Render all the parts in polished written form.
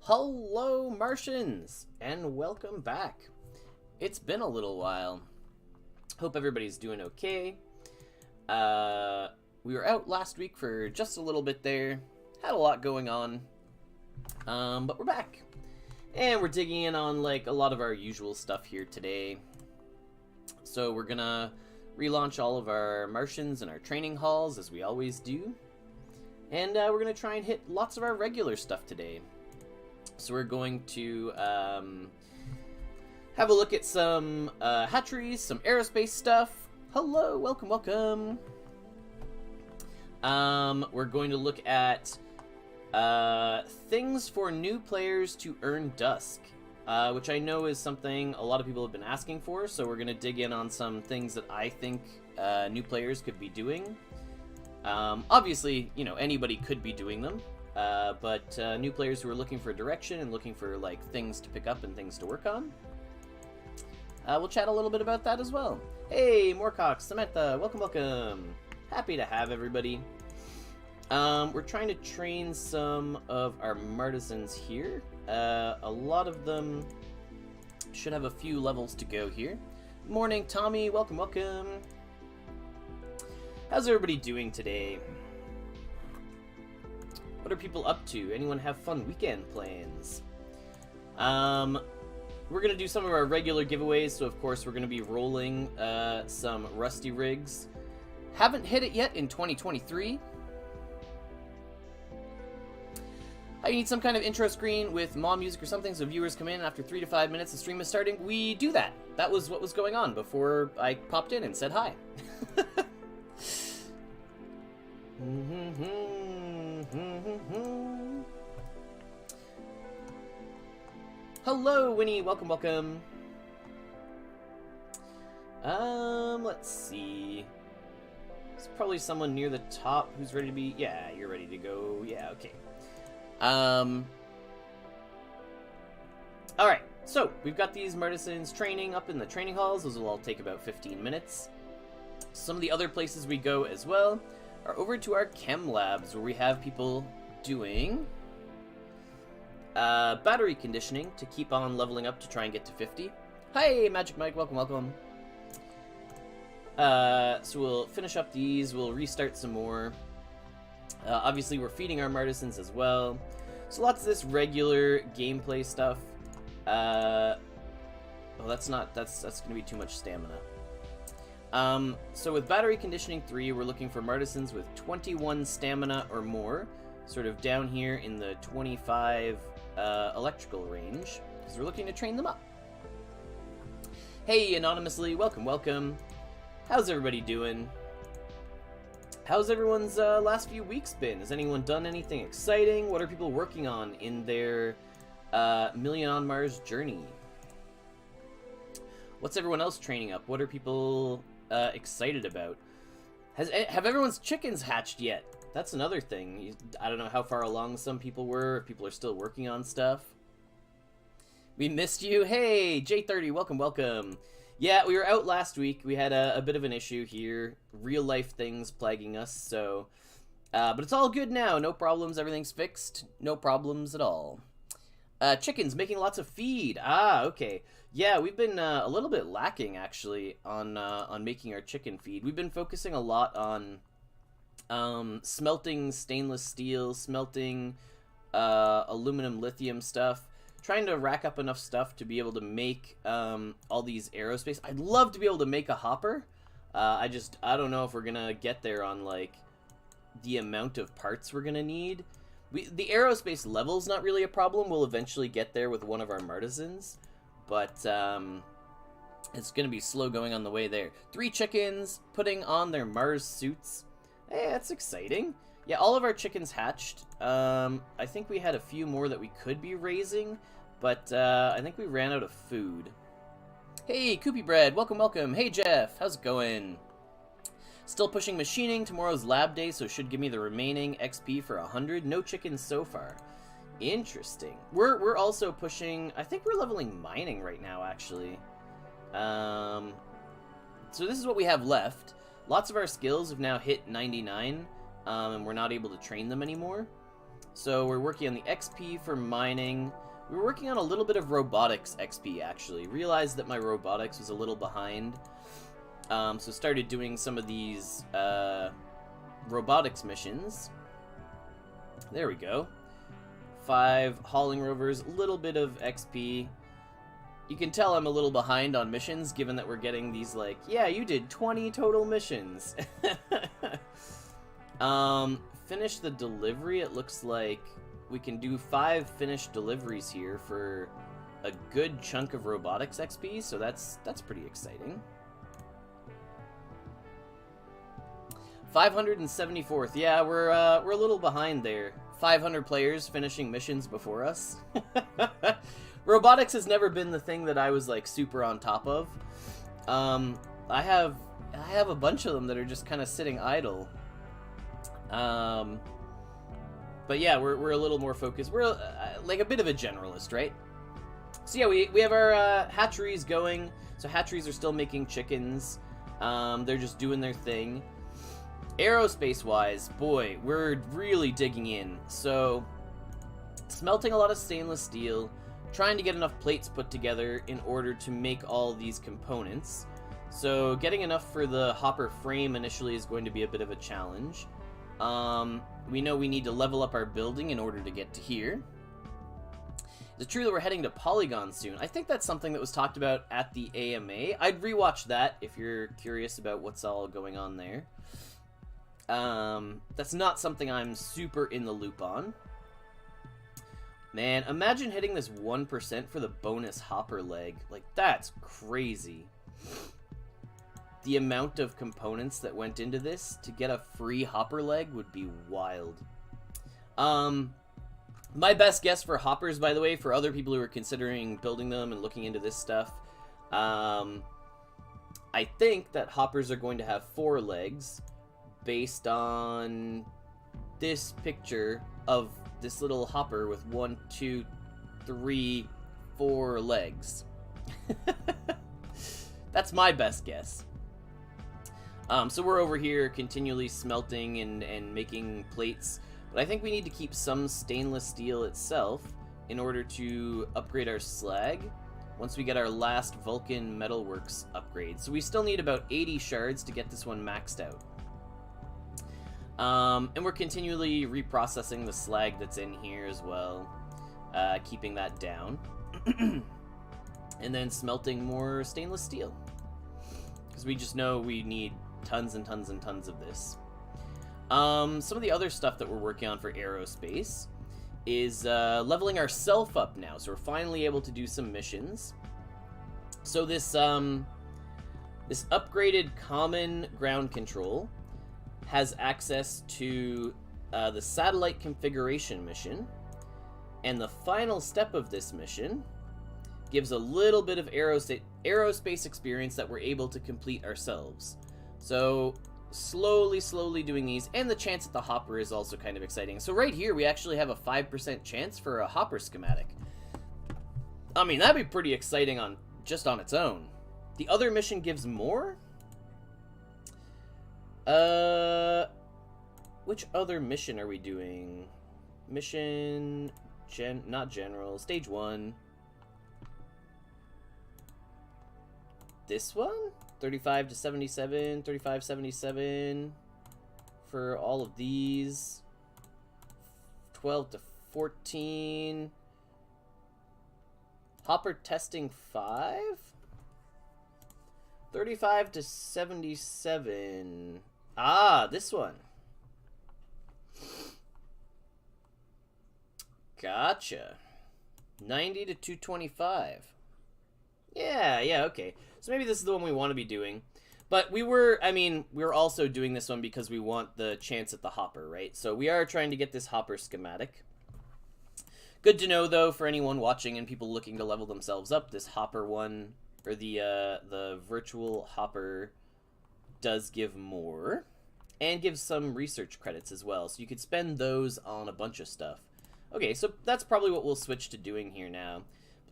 Hello, Martians, and welcome back. It's been a little while. Hope everybody's doing okay. We were out last week for just a little bit there. Had a lot going on. But we're back. And we're digging in on, like, a lot of our usual stuff here today. So we're gonna relaunch all of our Martians and our training halls, as we always do. And we're gonna try and hit lots of our regular stuff today. So we're going to have a look at some hatcheries, some aerospace stuff. Hello, welcome, welcome. We're going to look at things for new players to earn Dusk, which I know is something a lot of people have been asking for, so we're going to dig in on some things that I think new players could be doing. Obviously, you know, anybody could be doing them. But new players who are looking for direction and looking for, like, things to pick up and things to work on. We'll chat a little bit about that as well. Hey, Moorcock, Samantha, welcome, welcome. Happy to have everybody. We're trying to train some of our Martisans here. A lot of them should have a few levels to go here. Morning, Tommy, welcome, welcome. How's everybody doing today? What are people up to? Anyone have fun weekend plans? We're going to do some of our regular giveaways, so of course we're going to be rolling some Rusty Rigs. Haven't hit it yet in 2023. I need some kind of intro screen with mom music or something so viewers come in after 3 to 5 minutes the stream is starting. We do that. That was what was going on before I popped in and said hi. Hello, Winnie. Welcome, welcome. Let's see. There's probably someone near the top who's ready to be... Yeah, you're ready to go. Yeah, okay. Alright, so we've got these Martisans training up in the training halls. Those will all take about 15 minutes. Some of the other places we go as well are over to our chem labs, where we have people doing battery conditioning to keep on leveling up to try and get to 50. Hi, Magic Mike, welcome, welcome. So we'll finish up these, we'll restart some more. Obviously, we're feeding our Martisans as well. So lots of this regular gameplay stuff. Well, that's going to be too much stamina. So with Battery Conditioning 3, we're looking for Martisans with 21 stamina or more, sort of down here in the 25 electrical range, because we're looking to train them up. Hey, Anonymously, welcome, welcome. How's everybody doing? How's everyone's last few weeks been? Has anyone done anything exciting? What are people working on in their Million on Mars journey? What's everyone else training up? What are people excited about? Have everyone's chickens hatched yet? That's another thing. I don't know how far along some people were, if people are still working on stuff. We missed you. Hey, J30, welcome, welcome. Yeah, we were out last week. We had a bit of an issue here. Real life things plaguing us, so... but it's all good now. No problems. Everything's fixed. No problems at all. Chickens making lots of feed. Ah, okay. Yeah, we've been a little bit lacking, actually, on making our chicken feed. We've been focusing a lot on smelting stainless steel, smelting aluminum lithium stuff, trying to rack up enough stuff to be able to make all these aerospace. I'd love to be able to make a hopper. I don't know if we're gonna get there on, like, the amount of parts we're gonna need. The aerospace level's not really a problem. We'll eventually get there with one of our Martisans, but it's gonna be slow going on the way there. 3 chickens putting on their Mars suits. Hey, that's exciting. Yeah, all of our chickens hatched. I think we had a few more that we could be raising, but I think we ran out of food. Hey, Koopy Bread, welcome, welcome. Hey, Jeff, how's it going? Still pushing machining. Tomorrow's lab day, so should give me the remaining XP for 100. No chickens so far. Interesting. We're also pushing... I think we're leveling mining right now, actually. So this is what we have left. Lots of our skills have now hit 99, and we're not able to train them anymore. So we're working on the XP for mining. We were working on a little bit of robotics XP, actually. Realized that my robotics was a little behind. So started doing some of these robotics missions. There we go. 5 hauling rovers, a little bit of XP. You can tell I'm a little behind on missions, given that we're getting these, like, yeah, you did 20 total missions. Finish the delivery. It looks like we can do 5 finished deliveries here for a good chunk of robotics XP, so that's pretty exciting. 574th. Yeah, we're a little behind there. 500 players finishing missions before us. Robotics has never been the thing that I was like super on top of. I have a bunch of them that are just kind of sitting idle. But yeah, we're a little more focused. We're like a bit of a generalist, right? So yeah, we have our hatcheries going. So hatcheries are still making chickens. They're just doing their thing. Aerospace-wise, boy, we're really digging in. So, smelting a lot of stainless steel, trying to get enough plates put together in order to make all these components. So, getting enough for the hopper frame initially is going to be a bit of a challenge. We know we need to level up our building in order to get to here. Is it true that we're heading to Polygon soon? I think that's something that was talked about at the AMA. I'd rewatch that if you're curious about what's all going on there. That's not something I'm super in the loop on. Man, imagine hitting this 1% for the bonus hopper leg. Like, that's crazy. The amount of components that went into this to get a free hopper leg would be wild. My best guess for hoppers, by the way, for other people who are considering building them and looking into this stuff, I think that hoppers are going to have 4 legs, based on this picture of this little hopper with 1, 2, 3, 4 legs. That's my best guess. So we're over here continually smelting and making plates, but I think we need to keep some stainless steel itself in order to upgrade our slag once we get our last Vulcan Metalworks upgrade. So we still need about 80 shards to get this one maxed out. And we're continually reprocessing the slag that's in here as well, keeping that down. And then smelting more stainless steel, because we just know we need tons and tons and tons of this. Some of the other stuff that we're working on for aerospace is leveling ourselves up now, so we're finally able to do some missions. So this this upgraded common ground control has access to the satellite configuration mission, and the final step of this mission gives a little bit of aerospace experience that we're able to complete ourselves. So slowly doing these, and the chance at the hopper is also kind of exciting. So right here we actually have a 5% chance for a hopper schematic. I mean, that'd be pretty exciting just on its own. The other mission gives more? Which other mission are we doing? Mission, not general, stage 1. This one? 35 to 77, 35, 77 for all of these. 12 to 14. Hopper testing 5? 35 to 77. Ah, this one. Gotcha. 90 to 225. Yeah, okay. So maybe this is the one we want to be doing. But we're also doing this one because we want the chance at the hopper, right? So we are trying to get this hopper schematic. Good to know, though, for anyone watching and people looking to level themselves up, this hopper one, or the virtual hopper, does give more. And gives some research credits as well. So you could spend those on a bunch of stuff. Okay, so that's probably what we'll switch to doing here now.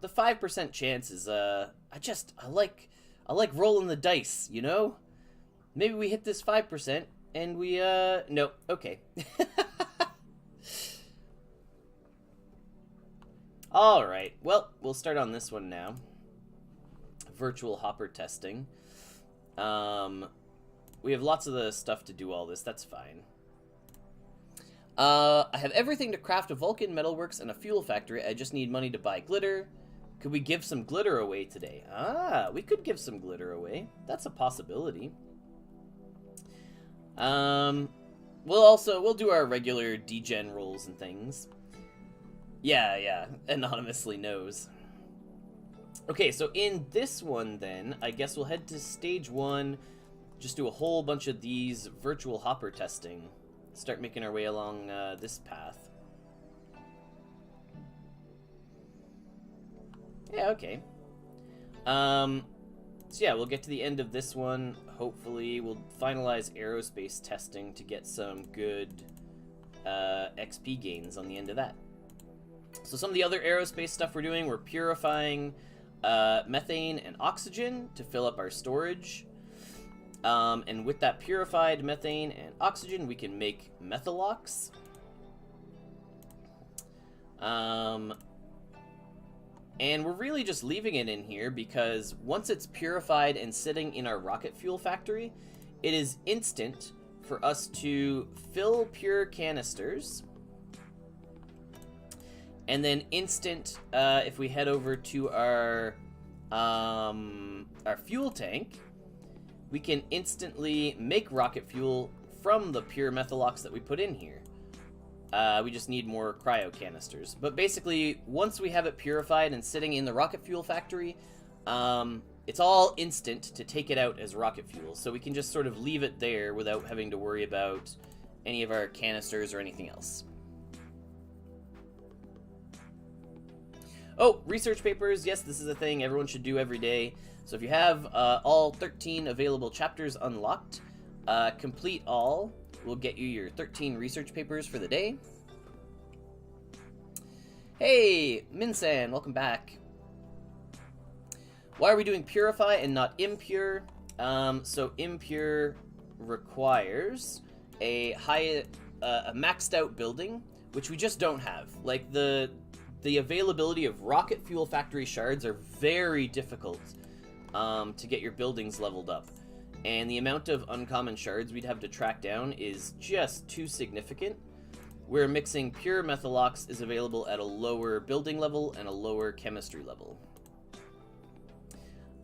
But the 5% chance is, I like rolling the dice, you know? Maybe we hit this 5% and we, nope, okay. Alright, well, we'll start on this one now. Virtual hopper testing. We have lots of the stuff to do all this, that's fine. I have everything to craft a Vulcan metalworks and a fuel factory. I just need money to buy glitter. Could we give some glitter away today? Ah, we could give some glitter away. That's a possibility. We'll do our regular degen rolls and things. Yeah, anonymously knows. Okay, so in this one then, I guess we'll head to stage 1, just do a whole bunch of these virtual hopper testing. Start making our way along this path. Yeah, okay. So yeah, we'll get to the end of this one. Hopefully, we'll finalize aerospace testing to get some good XP gains on the end of that. So some of the other aerospace stuff we're doing, we're purifying methane and oxygen to fill up our storage. And with that purified methane and oxygen, we can make methalox. And we're really just leaving it in here because once it's purified and sitting in our rocket fuel factory, it is instant for us to fill pure canisters. And then instant, if we head over to our fuel tank, we can instantly make rocket fuel from the pure methalox that we put in here. We just need more cryo canisters. But basically, once we have it purified and sitting in the rocket fuel factory, it's all instant to take it out as rocket fuel. So we can just sort of leave it there without having to worry about any of our canisters or anything else. Oh, research papers. Yes, this is a thing everyone should do every day. So if you have all 13 available chapters unlocked, complete all. We'll get you your 13 research papers for the day. Hey, Minsan, welcome back. Why are we doing purify and not impure? So impure requires a maxed out building, which we just don't have. Like the availability of rocket fuel factory shards are very difficult to get your buildings leveled up. And the amount of uncommon shards we'd have to track down is just too significant. Where mixing pure methalox is available at a lower building level and a lower chemistry level.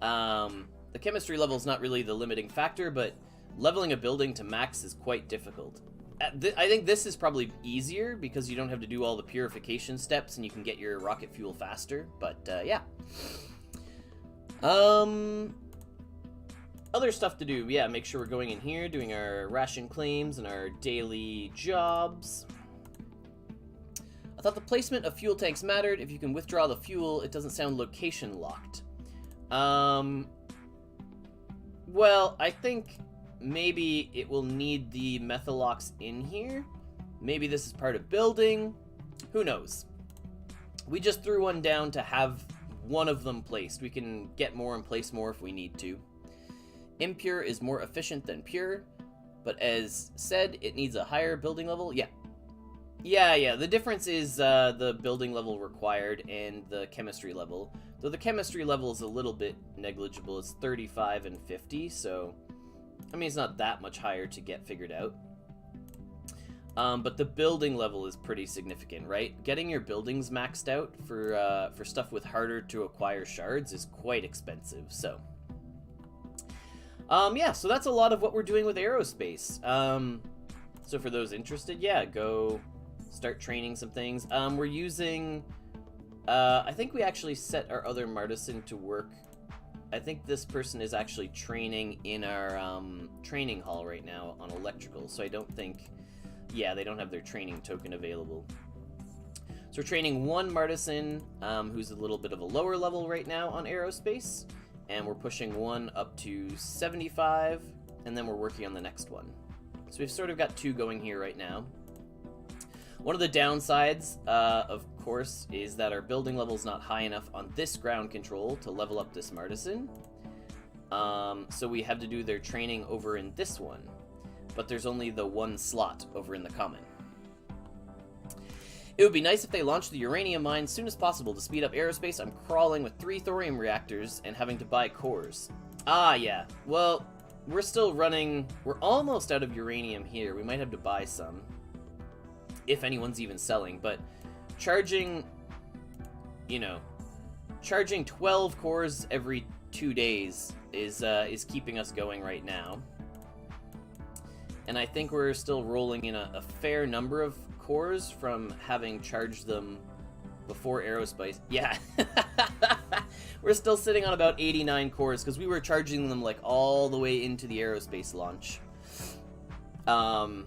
The chemistry level is not really the limiting factor, but leveling a building to max is quite difficult. I think this is probably easier because you don't have to do all the purification steps and you can get your rocket fuel faster, but yeah. Other stuff to do, yeah, make sure we're going in here, doing our ration claims and our daily jobs. I thought the placement of fuel tanks mattered. If you can withdraw the fuel, it doesn't sound location locked. Well, I think maybe it will need the methalox in here. Maybe this is part of building. Who knows? We just threw one down to have one of them placed. We can get more and place more if we need to. Impure is more efficient than pure, but as said, it needs a higher building level. Yeah. The difference is the building level required and the chemistry level. Though the chemistry level is a little bit negligible. It's 35 and 50, so I mean, it's not that much higher to get figured out. But the building level is pretty significant, right? Getting your buildings maxed out for stuff with harder to acquire shards is quite expensive, so. Yeah, so that's a lot of what we're doing with aerospace. So for those interested, yeah, go start training some things. We're using, I think we actually set our other Martisan to work. I think this person is actually training in our training hall right now on electrical, so I don't think, yeah, they don't have their training token available. So we're training one Martisan who's a little bit of a lower level right now on aerospace, and we're pushing one up to 75, and then we're working on the next one. So we've sort of got two going here right now. One of the downsides, of course, is that our building level is not high enough on this ground control to level up this Martisan. So we have to do their training over in this one. But there's only the one slot over in the common. It would be nice if they launched the uranium mine as soon as possible to speed up aerospace. I'm crawling with 3 thorium reactors and having to buy cores. Ah, yeah. Well, we're still running... We're almost out of uranium here. We might have to buy some. If anyone's even selling. But charging... You know... Charging 12 cores every 2 days is keeping us going right now. And I think we're still rolling in a fair number of cores from having charged them before aerospace. Yeah. We're still sitting on about 89 cores because we were charging them like all the way into the aerospace launch. And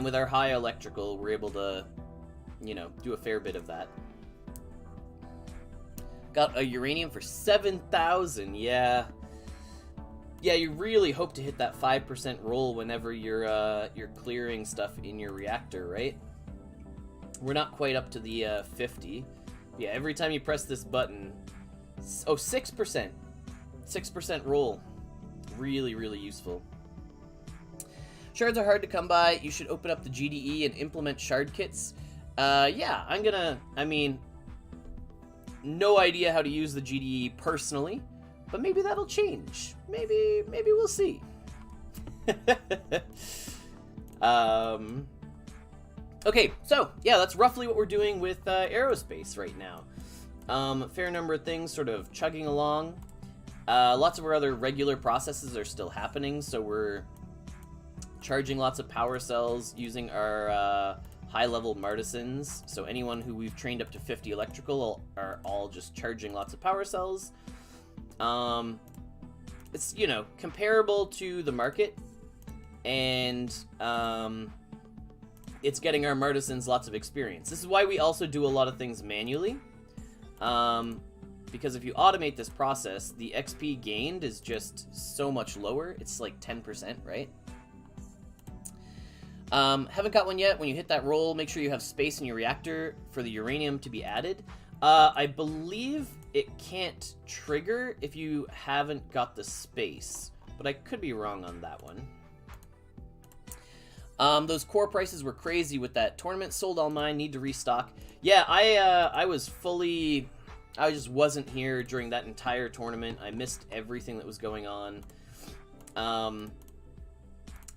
with our high electrical, we're able to, you know, do a fair bit of that. Got a uranium for 7,000. Yeah. Yeah, you really hope to hit that 5% roll whenever you're clearing stuff in your reactor, right? We're not quite up to the 50. Yeah, every time you press this button... Oh, 6%. 6% roll. Really, really useful. Shards are hard to come by. You should open up the GDE and implement shard kits. Yeah, I'm gonna... I mean... No idea how to use the GDE personally, but maybe that'll change. Maybe we'll see. Okay, so, yeah, that's roughly what we're doing with aerospace right now. Fair number of things sort of chugging along. Lots of our other regular processes are still happening, so we're charging lots of power cells using our high-level Martisans. So anyone who we've trained up to 50 electrical are all just charging lots of power cells. It's, you know, comparable to the market, and it's getting our Martisans lots of experience. This is why we also do a lot of things manually, because if you automate this process, the XP gained is just so much lower. It's like 10%, right? Haven't got one yet. When you hit that roll, make sure you have space in your reactor for the uranium to be added. I believe it can't trigger if you haven't got the space, but I could be wrong on that one. Those core prices were crazy with that tournament. Sold all mine, need to restock. Yeah, I just wasn't here during that entire tournament. I missed everything that was going on.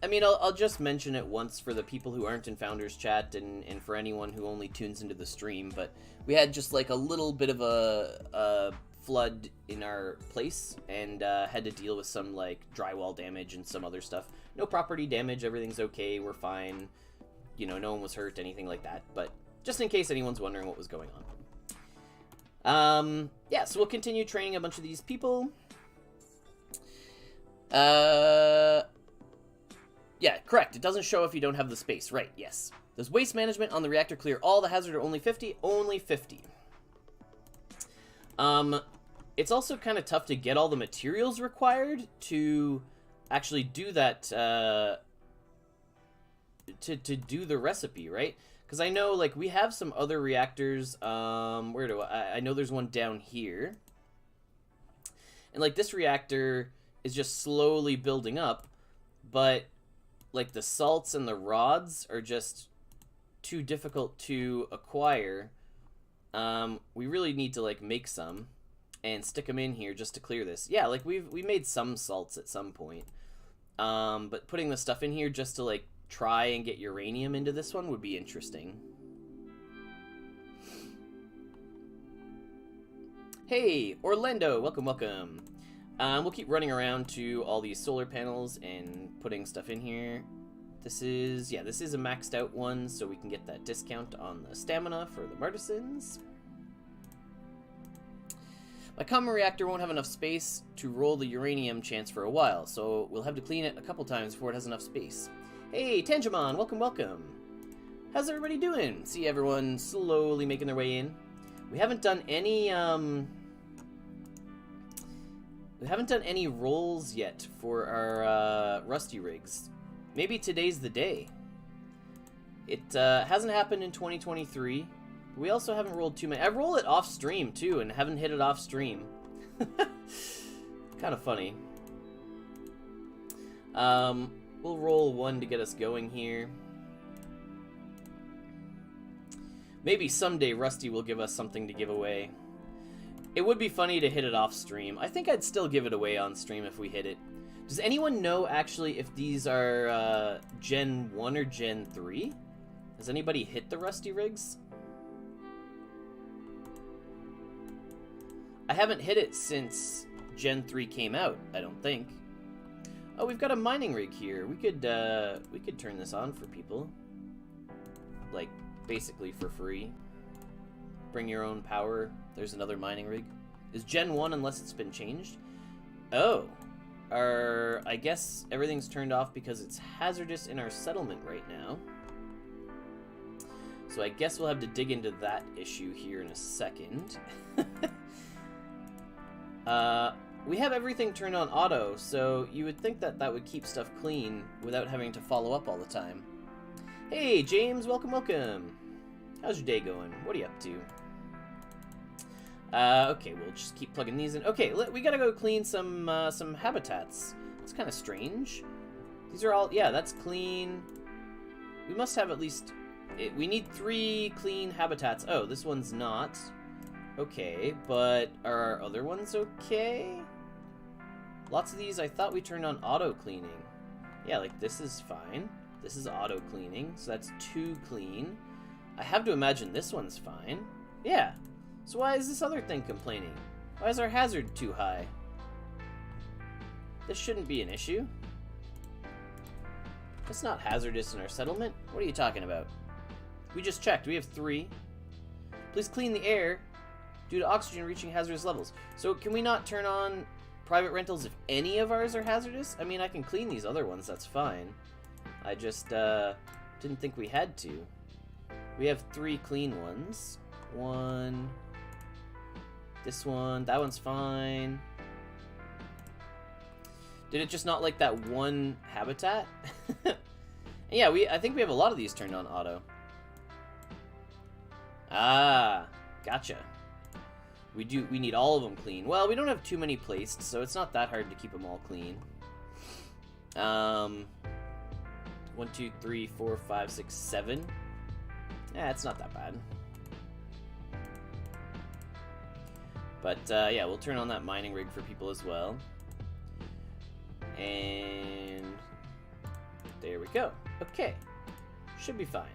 I mean, I'll just mention it once for the people who aren't in Founders Chat and for anyone who only tunes into the stream, but we had just like a little bit of a flood in our place and had to deal with some like drywall damage and some other stuff. No property damage, everything's okay, we're fine. You know, no one was hurt, anything like that, but just in case anyone's wondering what was going on. Yeah, so we'll continue training a bunch of these people. Yeah, correct. It doesn't show if you don't have the space. Right, yes. Does waste management on the reactor clear all the hazard or only 50? Only 50. It's also kind of tough to get all the materials required to actually do that, to do the recipe, right? Because I know, like, we have some other reactors, where do I know there's one down here. And, like, this reactor is just slowly building up, but... like, the salts and the rods are just too difficult to acquire. We really need to, like, make some and stick them in here just to clear this. Yeah, like, we made some salts at some point. But putting the stuff in here just to, like, try and get uranium into this one would be interesting. Hey, Orlando, welcome, welcome. We'll keep running around to all these solar panels and putting stuff in here. This is a maxed out one, so we can get that discount on the stamina for the Martisans. My common reactor won't have enough space to roll the uranium chance for a while, so we'll have to clean it a couple times before it has enough space. Hey, Tanjamon, welcome, welcome. How's everybody doing? See everyone slowly making their way in. We haven't done any, rolls yet for our Rusty rigs. Maybe today's the day. It hasn't happened in 2023. We also haven't rolled too many. I roll it off stream too and haven't hit it off stream. Kind of funny. We'll roll one to get us going here. Maybe someday Rusty will give us something to give away. It would be funny to hit it off stream. I think I'd still give it away on stream if we hit it. Does anyone know, actually, if these are Gen 1 or Gen 3? Has anybody hit the Rusty rigs? I haven't hit it since Gen 3 came out, I don't think. Oh, we've got a mining rig here. We could turn this on for people. Like, basically for free. Bring your own power. There's another mining rig. Is Gen 1 unless it's been changed? Oh. I guess everything's turned off because it's hazardous in our settlement right now. So I guess we'll have to dig into that issue here in a second. We have everything turned on auto, so you would think that that would keep stuff clean without having to follow up all the time. Hey, James, welcome, welcome. How's your day going? What are you up to? Okay, we'll just keep plugging these in. Okay, we gotta go clean some habitats. It's kind of strange. These are all, yeah, that's clean. We must have at least, we need 3 clean habitats. Oh, this one's not. Okay, but are our other ones okay? Lots of these, I thought we turned on auto cleaning. Yeah, like this is fine. This is auto cleaning, so that's 2 clean. I have to imagine this one's fine. Yeah. So why is this other thing complaining? Why is our hazard too high? This shouldn't be an issue. It's not hazardous in our settlement. What are you talking about? We just checked. We have 3. Please clean the air due to oxygen reaching hazardous levels. So can we not turn on private rentals if any of ours are hazardous? I mean, I can clean these other ones. That's fine. I just didn't think we had to. We have 3 clean ones. 1. This one. That one's fine. Did it just not like that one habitat? Yeah, I think we have a lot of these turned on auto. Ah, gotcha. We need all of them clean. Well, we don't have too many placed, so it's not that hard to keep them all clean. 1, 2, 3, 4, 5, 6, 7. Yeah, it's not that bad. But yeah, we'll turn on that mining rig for people as well. And there we go. Okay, should be fine.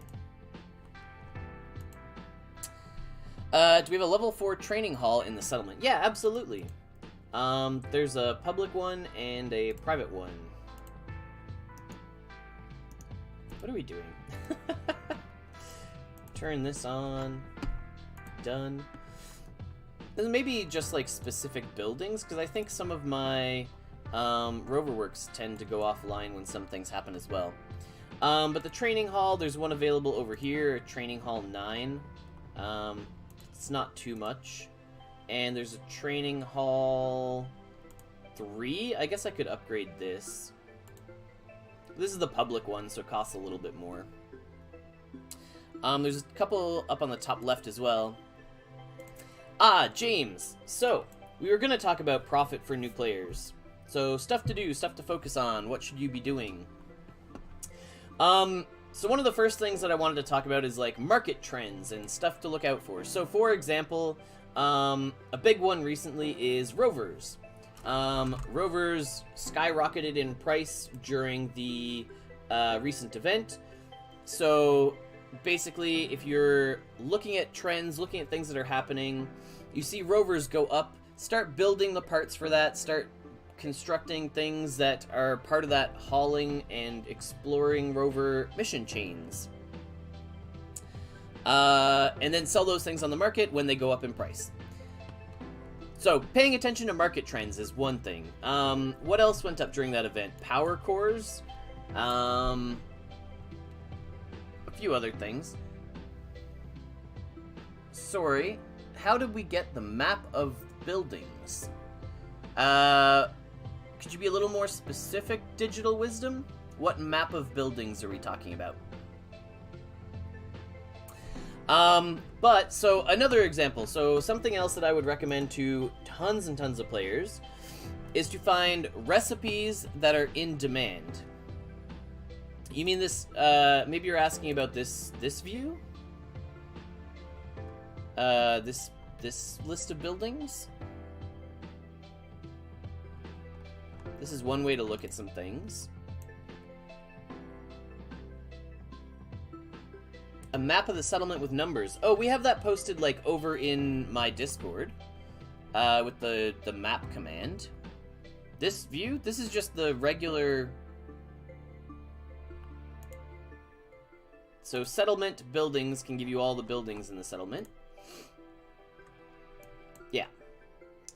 Do we have a level 4 training hall in the settlement? Yeah, absolutely. There's a public one and a private one. What are we doing? Turn this on. Done. Then maybe just like specific buildings, because I think some of my rover works tend to go offline when some things happen as well. But the training hall, there's one available over here, Training Hall 9. It's not too much. And there's a Training Hall 3. I guess I could upgrade this. This is the public one, so it costs a little bit more. There's a couple up on the top left as well. Ah, James! So, we were going to talk about profit for new players. So, stuff to do, stuff to focus on, what should you be doing? So one of the first things that I wanted to talk about is, like, market trends and stuff to look out for. So, for example, a big one recently is rovers. Rovers skyrocketed in price during the recent event. So, basically, if you're looking at trends, looking at things that are happening, you see rovers go up, start building the parts for that, start constructing things that are part of that hauling and exploring rover mission chains. And then sell those things on the market when they go up in price. So, paying attention to market trends is one thing. What else went up during that event? Power cores. A few other things. Sorry, how did we get the map of buildings? Could you be a little more specific, Digital Wisdom? What map of buildings are we talking about? So another example, so something else that I would recommend to tons and tons of players is to find recipes that are in demand. You mean this, maybe you're asking about this view? this list of buildings. This is one way to look at some things. A map of the settlement with numbers. Oh, we have that posted like over in my Discord with the map command. This view, this is just the regular. So settlement buildings can give you all the buildings in the settlement. Yeah.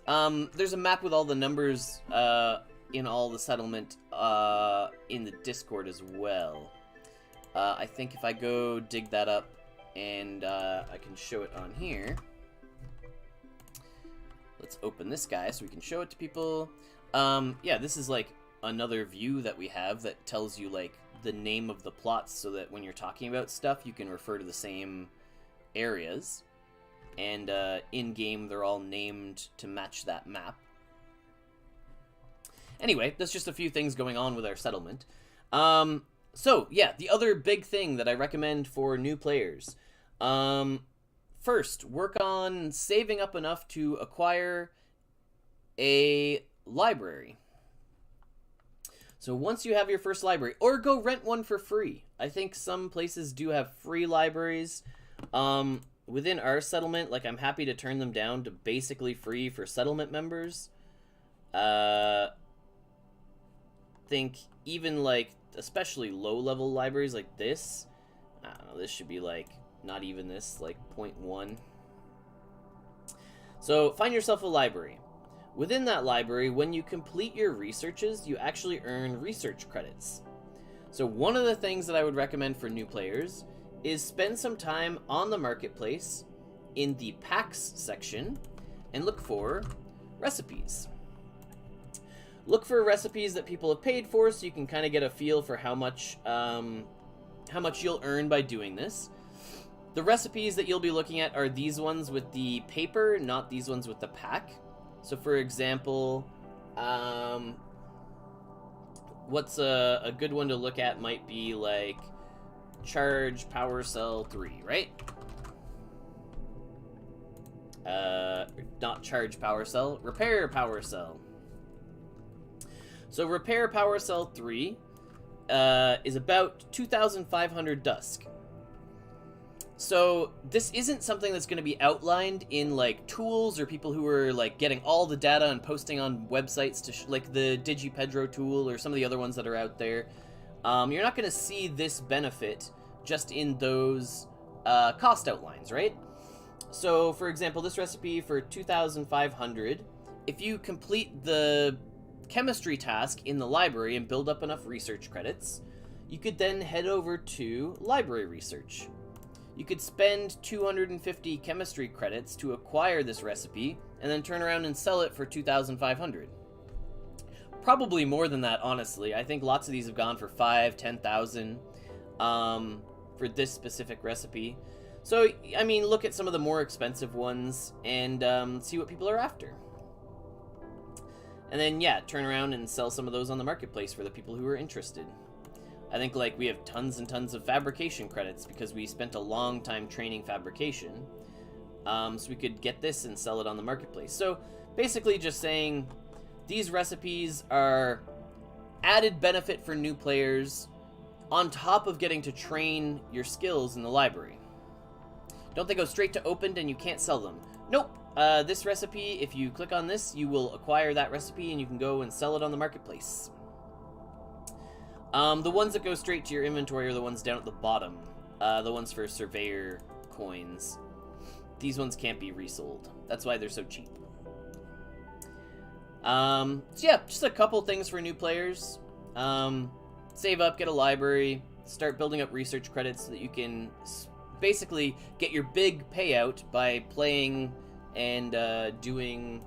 There's a map with all the numbers in all the settlement in the Discord as well. I think if I go dig that up and I can show it on here. Let's open this guy so we can show it to people. Yeah, this is like another view that we have that tells you like the name of the plots so that when you're talking about stuff you can refer to the same areas. And in-game they're all named to match that map. Anyway, that's just a few things going on with our settlement. So, yeah, the other big thing that I recommend for new players. First, work on saving up enough to acquire a library. So once you have your first library, or go rent one for free. I think some places do have free libraries. Within our settlement, like, I'm happy to turn them down to basically free for settlement members. Think even, like, especially low-level libraries like this. I don't know, this should be, like, not even this, like, 0.1. So, find yourself a library. Within that library, when you complete your researches, you actually earn research credits. So, one of the things that I would recommend for new players is spend some time on the marketplace in the packs section and look for recipes. Look for recipes that people have paid for so you can kind of get a feel for how much you'll earn by doing this. The recipes that you'll be looking at are these ones with the paper, not these ones with the pack. So for example, what's a good one to look at might be like Charge Power Cell 3, right? Not Charge Power Cell, Repair Power Cell. So Repair Power Cell 3 is about 2,500 Dusk. So this isn't something that's going to be outlined in like tools or people who are like getting all the data and posting on websites to like the DigiPedro tool or some of the other ones that are out there. You're not going to see this benefit just in those cost outlines, right? So for example, this recipe for 2,500, if you complete the chemistry task in the library and build up enough research credits, you could then head over to library research. You could spend 250 chemistry credits to acquire this recipe and then turn around and sell it for 2,500. Probably more than that, honestly. I think lots of these have gone for 5,000, 10,000 for this specific recipe. So, I mean, look at some of the more expensive ones and see what people are after. And then, yeah, turn around and sell some of those on the marketplace for the people who are interested. I think, like, we have tons and tons of fabrication credits because we spent a long time training fabrication. So we could get this and sell it on the marketplace. So, basically just saying, these recipes are added benefit for new players on top of getting to train your skills in the library. Don't they go straight to opened and you can't sell them? Nope. This recipe, if you click on this, you will acquire that recipe and you can go and sell it on the marketplace. The ones that go straight to your inventory are the ones down at the bottom. The ones for surveyor coins. These ones can't be resold. That's why they're so cheap. So yeah, just a couple things for new players. Save up, get a library, start building up research credits so that you can basically get your big payout by playing and doing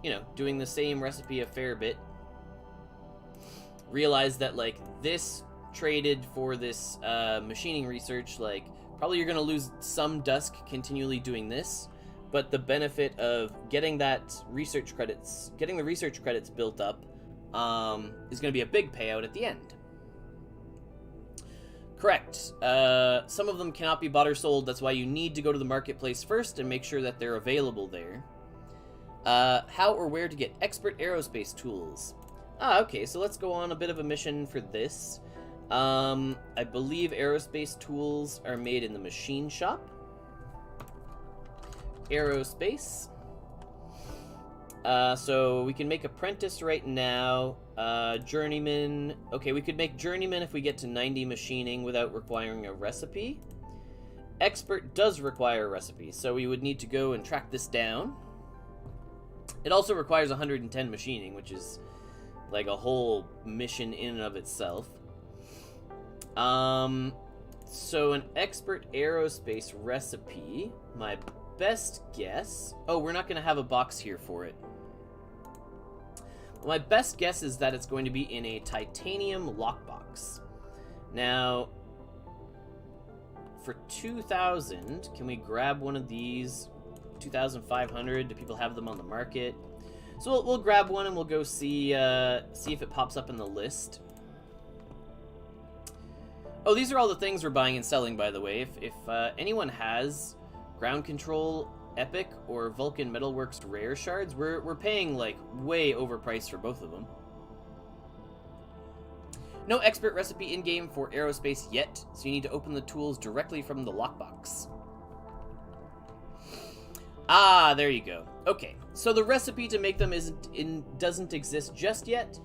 the same recipe a fair bit. Realize that, like, this traded for this machining research, like, probably you're going to lose some Dusk continually doing this, but the benefit of getting that research credits, getting the research credits built up, is going to be a big payout at the end. Correct. Some of them cannot be bought or sold. That's why you need to go to the marketplace first and make sure that they're available there. How or where to get expert aerospace tools. Okay, so let's go on a bit of a mission for this. I believe aerospace tools are made in the machine shop. Aerospace. So we can make apprentice right now. Journeyman. Okay, we could make journeyman if we get to 90 machining without requiring a recipe. Expert does require a recipe, so we would need to go and track this down. It also requires 110 machining, which is like a whole mission in and of itself. So an expert aerospace recipe, my best guess... Oh, we're not going to have a box here for it. My best guess is that it's going to be in a titanium lockbox. Now, for 2,000, can we grab one of these? 2,500, do people have them on the market? So we'll grab one and we'll go see if it pops up in the list. Oh, these are all the things we're buying and selling, by the way. If anyone has Ground Control Epic or Vulcan Metalworks rare shards, we're paying like way overpriced for both of them. No expert recipe in-game for aerospace yet, so you need to open the tools directly from the lockbox. Ah, there you go. Okay, so the recipe to make them doesn't exist just yet,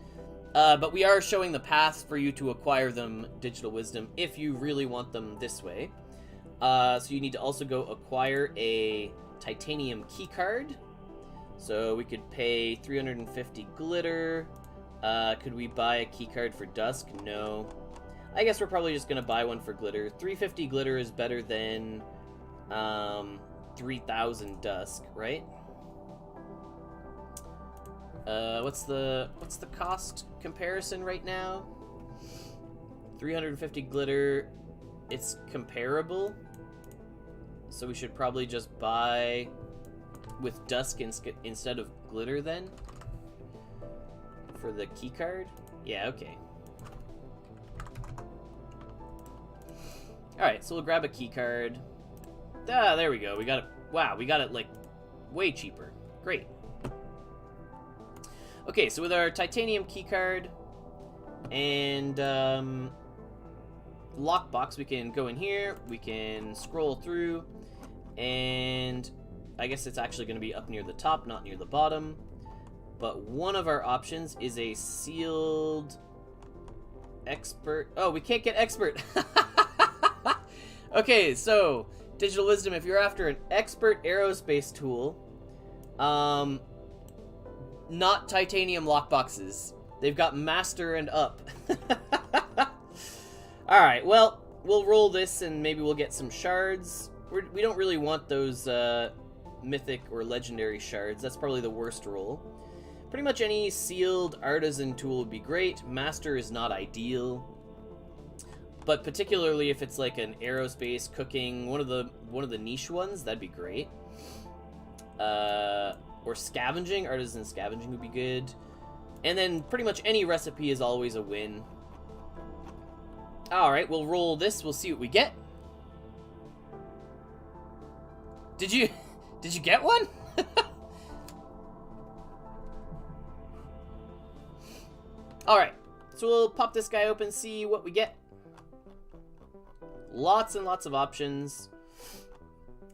but we are showing the path for you to acquire them, Digital Wisdom, if you really want them this way. So you need to also go acquire a titanium keycard. So we could pay 350 glitter. Could we buy a keycard for Dusk? No. I guess we're probably just going to buy one for glitter. 350 glitter is better than 3,000 Dusk, right? What's the cost comparison right now? 350 glitter. It's comparable. So we should probably just buy with Dusk instead of glitter then? For the keycard? Yeah, okay. Alright, so we'll grab a keycard. Ah, there we go. We got it. Wow, we got it, like, way cheaper. Great. Okay, so with our titanium keycard and lockbox, we can go in here, we can scroll through, and I guess it's actually going to be up near the top, not near the bottom. But one of our options is a sealed expert. Oh, we can't get expert. Okay, so Digital Wisdom, if you're after an expert aerospace tool, not titanium lockboxes. They've got master and up. Alright, well, we'll roll this and maybe we'll get some shards. We don't really want those mythic or legendary shards. That's probably the worst roll. Pretty much any sealed artisan tool would be great. Master is not ideal. But particularly if it's like an aerospace, cooking, one of the niche ones, that'd be great. Or scavenging, artisan scavenging would be good. And then pretty much any recipe is always a win. Alright, we'll roll this, we'll see what we get. Did you get one? Alright, so we'll pop this guy open, see what we get. Lots and lots of options.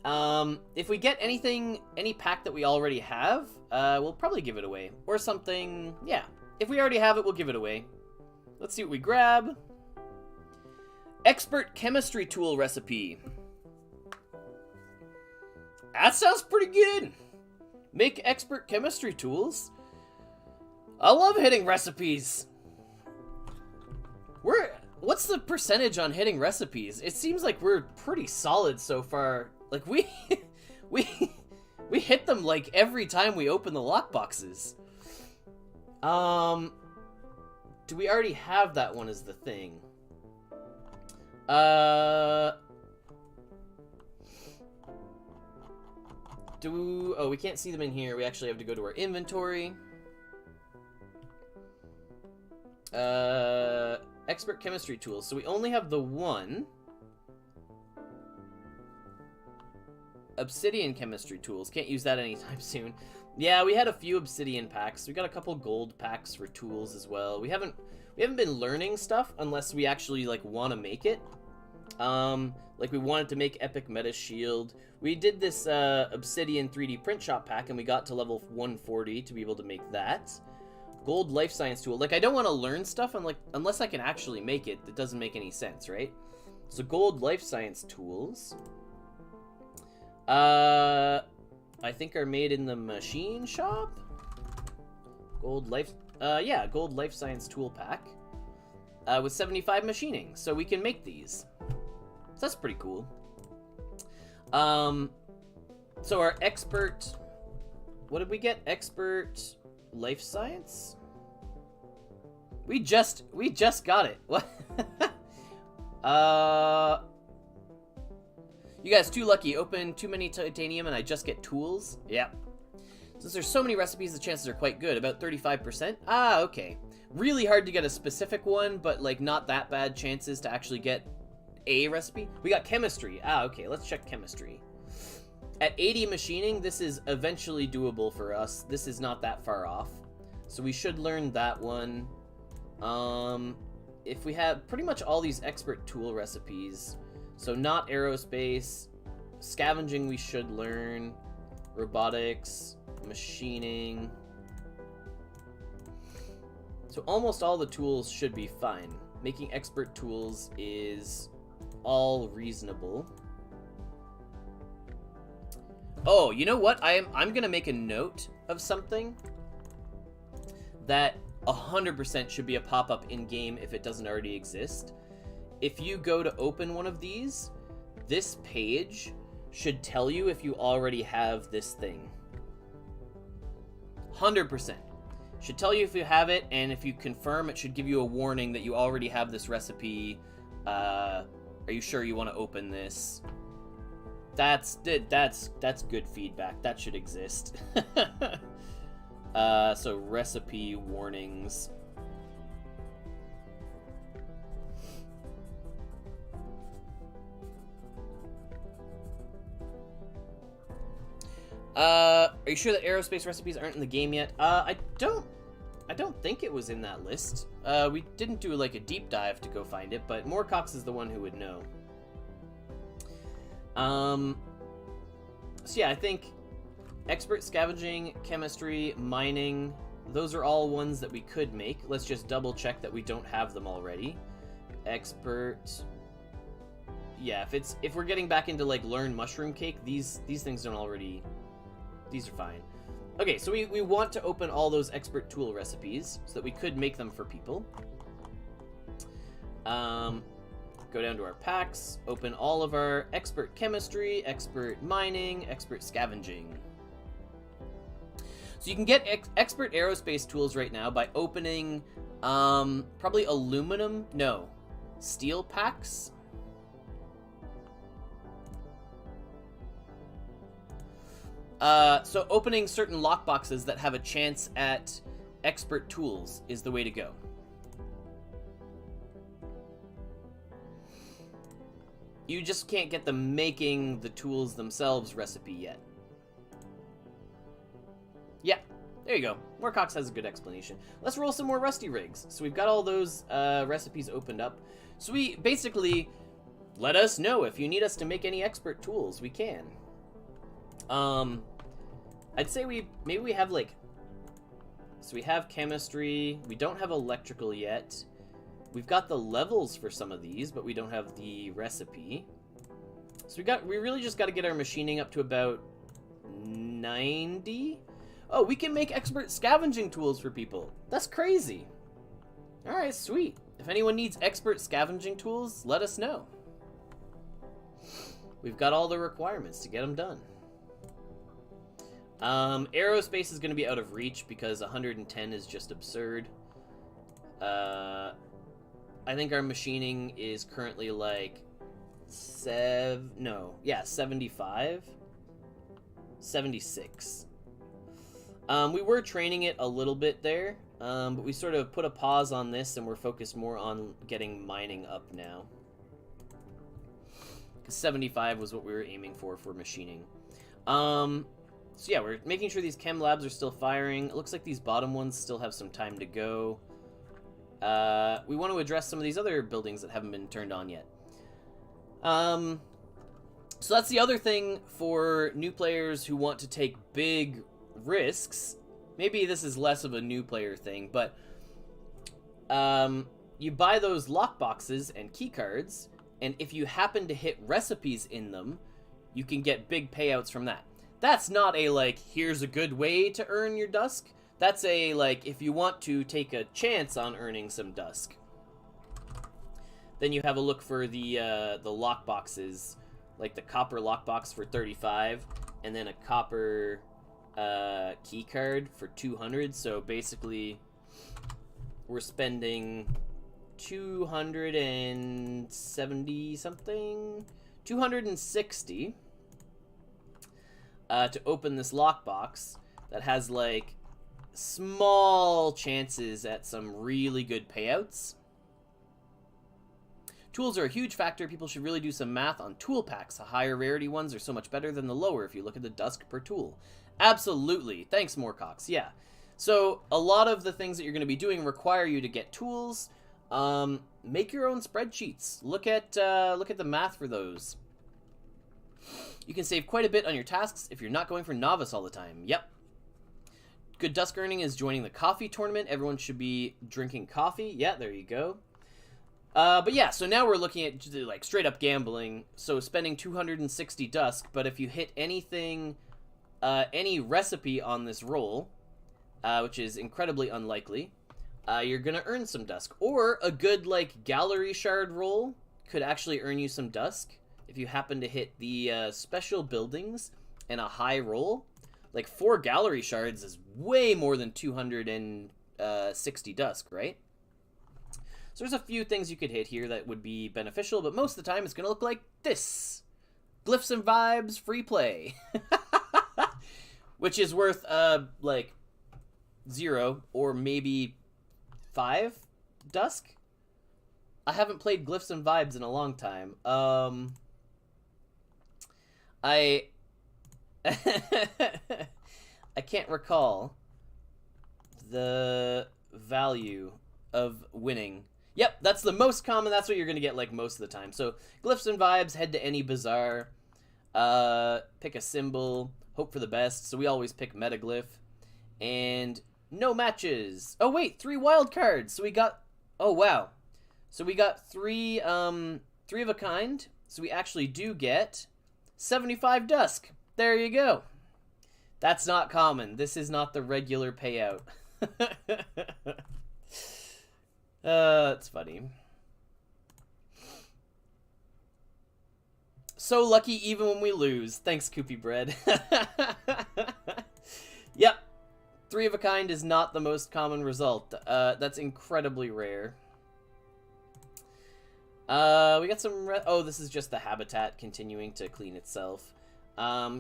If we get anything, any pack that we already have, we'll probably give it away. Or something, yeah. If we already have it, we'll give it away. Let's see what we grab. Expert chemistry tool recipe. That sounds pretty good. Make expert chemistry tools. I love hitting recipes. What's the percentage on hitting recipes? It seems like we're pretty solid so far. Like we hit them like every time we open the lockboxes. Do we already have that one as the thing? Oh, we can't see them in here. We actually have to go to our inventory. Expert chemistry tools. So we only have the one. Obsidian chemistry tools. Can't use that anytime soon. Yeah, we had a few obsidian packs. We got a couple gold packs for tools as well. We haven't been learning stuff unless we actually like want to make it. Like we wanted to make epic meta shield. We did this obsidian 3D print shop pack and we got to level 140 to be able to make that. Gold life science tool. Like I don't want to learn stuff unless I can actually make it. That doesn't make any sense, right? So gold life science tools. I think are made in the machine shop. Gold life science tool pack. With 75 machining, so we can make these. So that's pretty cool. So our expert, what did we get? Expert life science? We just got it. What? You guys too lucky. Open too many titanium and I just get tools. Yeah. Since there's so many recipes, the chances are quite good. About 35%. Ah, okay. Really hard to get a specific one, but like not that bad chances to actually get a recipe. We got chemistry. Ah, okay. Let's check chemistry. At 80 machining, this is eventually doable for us. This is not that far off. So we should learn that one. If we have pretty much all these expert tool recipes, so not aerospace, scavenging we should learn, robotics, machining. So almost all the tools should be fine. Making expert tools is all reasonable. Oh, you know what? I'm gonna make a note of something that 100% should be a pop-up in-game if it doesn't already exist. If you go to open one of these, this page should tell you if you already have this thing. 100%. Should tell you if you have it, and if you confirm, it should give you a warning that you already have this recipe. Are you sure you want to open this? That's good feedback. That should exist. So recipe warnings. Are you sure that aerospace recipes aren't in the game yet? I don't think it was in that list. We didn't do like a deep dive to go find it, but Moorcox is the one who would know. So yeah, I think expert scavenging, chemistry, mining, those are all ones that we could make. Let's just double check that we don't have them already. Expert. Yeah, if we're getting back into like learn mushroom cake, these things don't already. These are fine. Okay, so we want to open all those expert tool recipes so that we could make them for people. Go down to our packs, open all of our expert chemistry, expert mining, expert scavenging. So you can get expert aerospace tools right now by opening probably steel packs. So opening certain lockboxes that have a chance at expert tools is the way to go. You just can't get the making the tools themselves recipe yet. Yeah, there you go. Moorcox has a good explanation. Let's roll some more Rusty Rigs. So we've got all those recipes opened up. So we basically, let us know if you need us to make any expert tools. We can. I'd say maybe we have like, so we have chemistry, we don't have electrical yet. We've got the levels for some of these, but we don't have the recipe. So we really just got to get our machining up to about 90. Oh, we can make expert scavenging tools for people. That's crazy. All right, sweet. If anyone needs expert scavenging tools, let us know. We've got all the requirements to get them done. Aerospace is going to be out of reach because 110 is just absurd. I think our machining is currently like 75? 76. We were training it a little bit there, But we sort of put a pause on this, and we're focused more on getting mining up now. Because 75 was what we were aiming for machining. So yeah, we're making sure these chem labs are still firing. It looks like these bottom ones still have some time to go. We want to address some of these other buildings that haven't been turned on yet. So that's the other thing for new players who want to take big risks. Maybe this is less of a new player thing, but you buy those lockboxes and keycards, and if you happen to hit recipes in them, you can get big payouts from that. That's not a, like, here's a good way to earn your dusk. That's a, like, if you want to take a chance on earning some dusk, then you have a look for the lockboxes, like the copper lockbox for 35, and then a copper key card for 200. So basically, we're spending 270 something, 260 to open this lockbox that has like small chances at some really good payouts. Tools are a huge factor. People should really do some math on tool packs. The higher rarity ones are so much better than the lower if you look at the dusk per tool. Absolutely. Thanks, Moorcox. Yeah. So a lot of the things that you're going to be doing require you to get tools. Make your own spreadsheets. Look at the math for those. You can save quite a bit on your tasks if you're not going for novice all the time. Yep. Good dusk earning is joining the coffee tournament. Everyone should be drinking coffee. Yeah, there you go. But yeah, so now we're looking at like straight up gambling. So spending 260 dusk, but if you hit anything, any recipe on this roll, which is incredibly unlikely, you're gonna earn some dusk. Or a good like gallery shard roll could actually earn you some dusk if you happen to hit the special buildings and a high roll. Like 4 gallery shards is way more than 260 dusk, right? So there's a few things you could hit here that would be beneficial, but most of the time it's going to look like this. Glyphs and Vibes free play. Which is worth, like, 0 or maybe 5 dusk? I haven't played Glyphs and Vibes in a long time. I can't recall the value of winning. Yep, that's the most common. That's what you're going to get like most of the time. So Glyphs and Vibes, head to any bazaar, pick a symbol, hope for the best. So we always pick Metaglyph. And no matches. Oh wait, 3 wild cards. So we got, oh wow. So we got 3 of a kind. So we actually do get 75 dusk. There you go. That's not common. This is not the regular payout. That's funny. So lucky even when we lose. Thanks, Koopy Bread. Yep. 3 of a kind is not the most common result. That's incredibly rare. We got some... oh, this is just the habitat continuing to clean itself.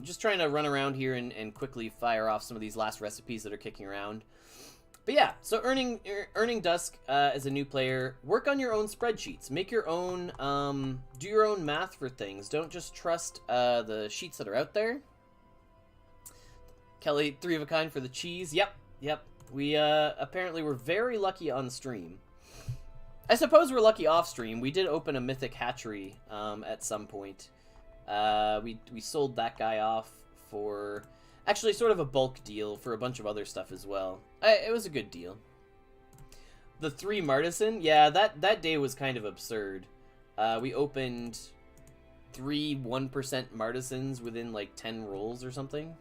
Just trying to run around here and quickly fire off some of these last recipes that are kicking around. But yeah, so earning dusk as a new player, work on your own spreadsheets. Make your own, do your own math for things. Don't just trust the sheets that are out there. Kelly, 3 of a kind for the cheese. Yep. We apparently were very lucky on stream. I suppose we're lucky off stream. We did open a mythic hatchery at some point. We sold that guy off for... actually, sort of a bulk deal for a bunch of other stuff as well. It was a good deal. The 3 Martisan? Yeah, that day was kind of absurd. We opened 3 1% Martisans within, like, 10 rolls or something.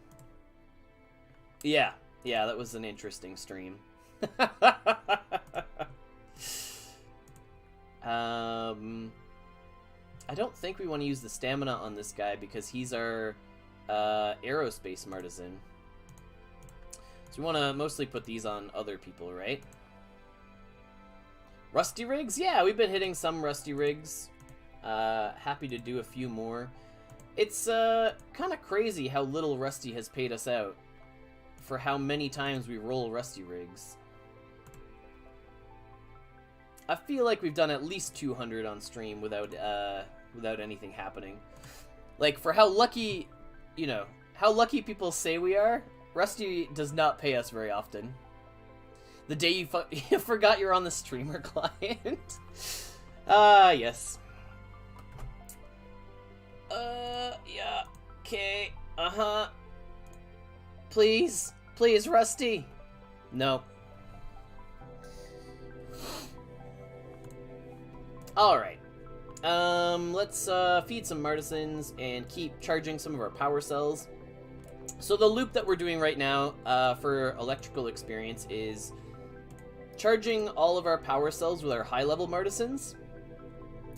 Yeah, that was an interesting stream. I don't think we want to use the stamina on this guy because he's our... aerospace Martisan. So we want to mostly put these on other people, right? Rusty rigs? Yeah, we've been hitting some rusty rigs. Happy to do a few more. It's kind of crazy how little Rusty has paid us out for how many times we roll rusty rigs. I feel like we've done at least 200 on stream without anything happening. Like, for how lucky, you know, how lucky people say we are, Rusty does not pay us very often. The day you forgot you're on the streamer client. Yes. Yeah. Okay. Please. Please, Rusty. No. Alright. Let's feed some Martisans and keep charging some of our power cells. So the loop that we're doing right now for electrical experience is charging all of our power cells with our high-level Martisans.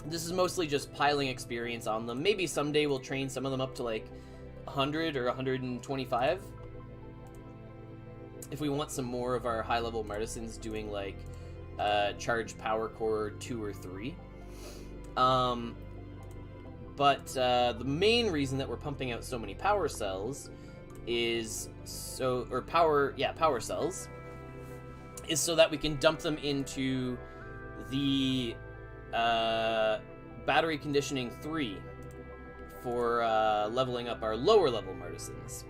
This is mostly just piling experience on them. Maybe someday we'll train some of them up to like 100 or 125. If we want some more of our high-level Martisans doing like charge power core 2 or 3. But the main reason that we're pumping out so many power cells is power cells is so that we can dump them into the battery conditioning 3 for leveling up our lower level Martisans.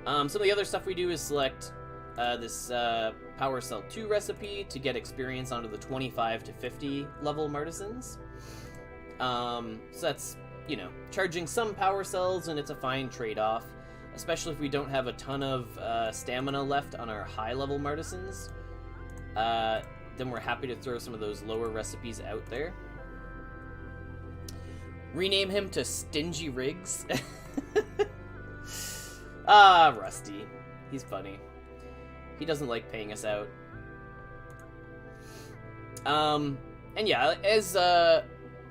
Some of the other stuff we do is select this Power Cell 2 recipe to get experience onto the 25 to 50 level Martisans. So that's, you know, charging some power cells, and it's a fine trade-off, especially if we don't have a ton of stamina left on our high-level Martisans. Then we're happy to throw some of those lower recipes out there. Rename him to Stingy Riggs. Rusty. He's funny. He doesn't like paying us out. And yeah, as,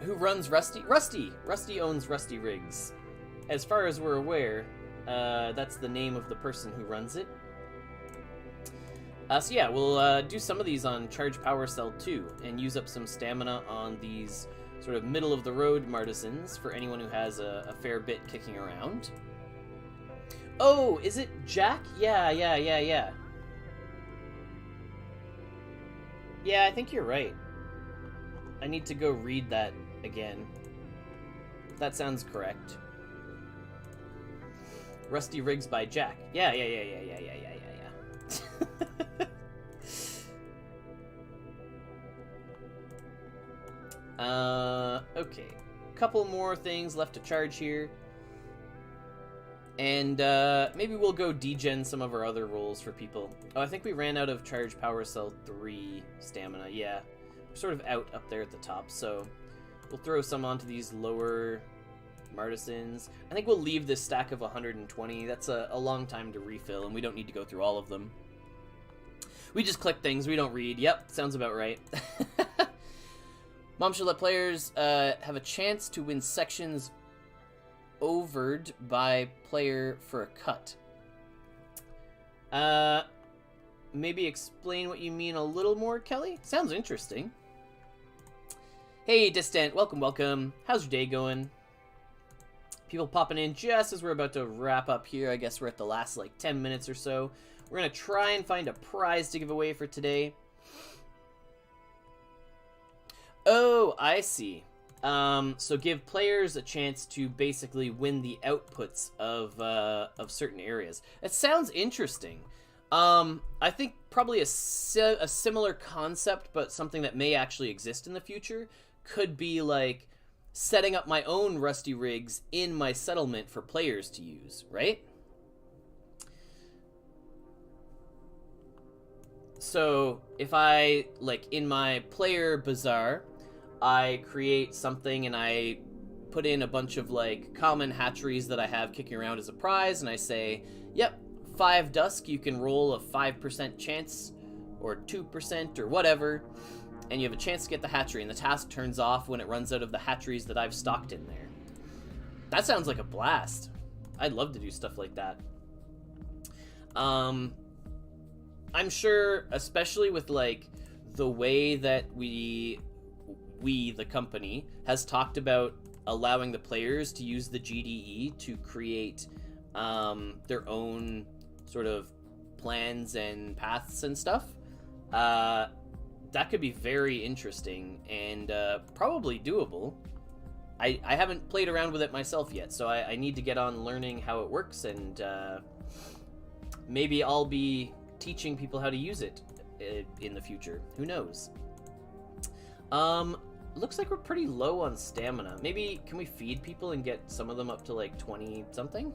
who runs Rusty? Rusty owns Rusty Riggs. As far as we're aware, that's the name of the person who runs it. So yeah, we'll do some of these on Charge Power Cell 2 and use up some stamina on these sort of middle-of-the-road Martisans for anyone who has a fair bit kicking around. Oh, is it Jack? Yeah. Yeah, I think you're right. I need to go read that again. That sounds correct. Rusty Riggs by Jack. Yeah. Okay. Couple more things left to charge here. And, maybe we'll go degen some of our other roles for people. Oh, I think we ran out of Charge Power Cell 3 stamina, yeah. We're sort of out up there at the top, so we'll throw some onto these lower Martisans. I think we'll leave this stack of 120. That's a long time to refill, and we don't need to go through all of them. We just click things, we don't read. Yep, sounds about right. Mom should let players have a chance to win sections overed by player for a cut. Maybe explain what you mean a little more, Kelly? Sounds interesting. Hey, Distant, welcome. How's your day going? People popping in just as we're about to wrap up here. I guess we're at the last, like, 10 minutes or so. We're gonna try and find a prize to give away for today. Oh, I see. So give players a chance to basically win the outputs of certain areas. It sounds interesting. I think probably a similar concept, but something that may actually exist in the future, could be like setting up my own Rusty Rigs in my settlement for players to use, right? So if I, like, in my player bazaar, I create something and I put in a bunch of, like, common hatcheries that I have kicking around as a prize, and I say, yep, 5 dusk, you can roll a 5% chance, or 2%, or whatever, and you have a chance to get the hatchery, and the task turns off when it runs out of the hatcheries that I've stocked in there. That sounds like a blast. I'd love to do stuff like that. I'm sure, especially with, like, the way that we, the company, has talked about allowing the players to use the GDE to create their own sort of plans and paths and stuff. that could be very interesting and probably doable. I haven't played around with it myself yet, so I need to get on learning how it works, and maybe I'll be teaching people how to use it in the future. Who knows? Looks like we're pretty low on stamina. Maybe, can we feed people and get some of them up to like 20 something?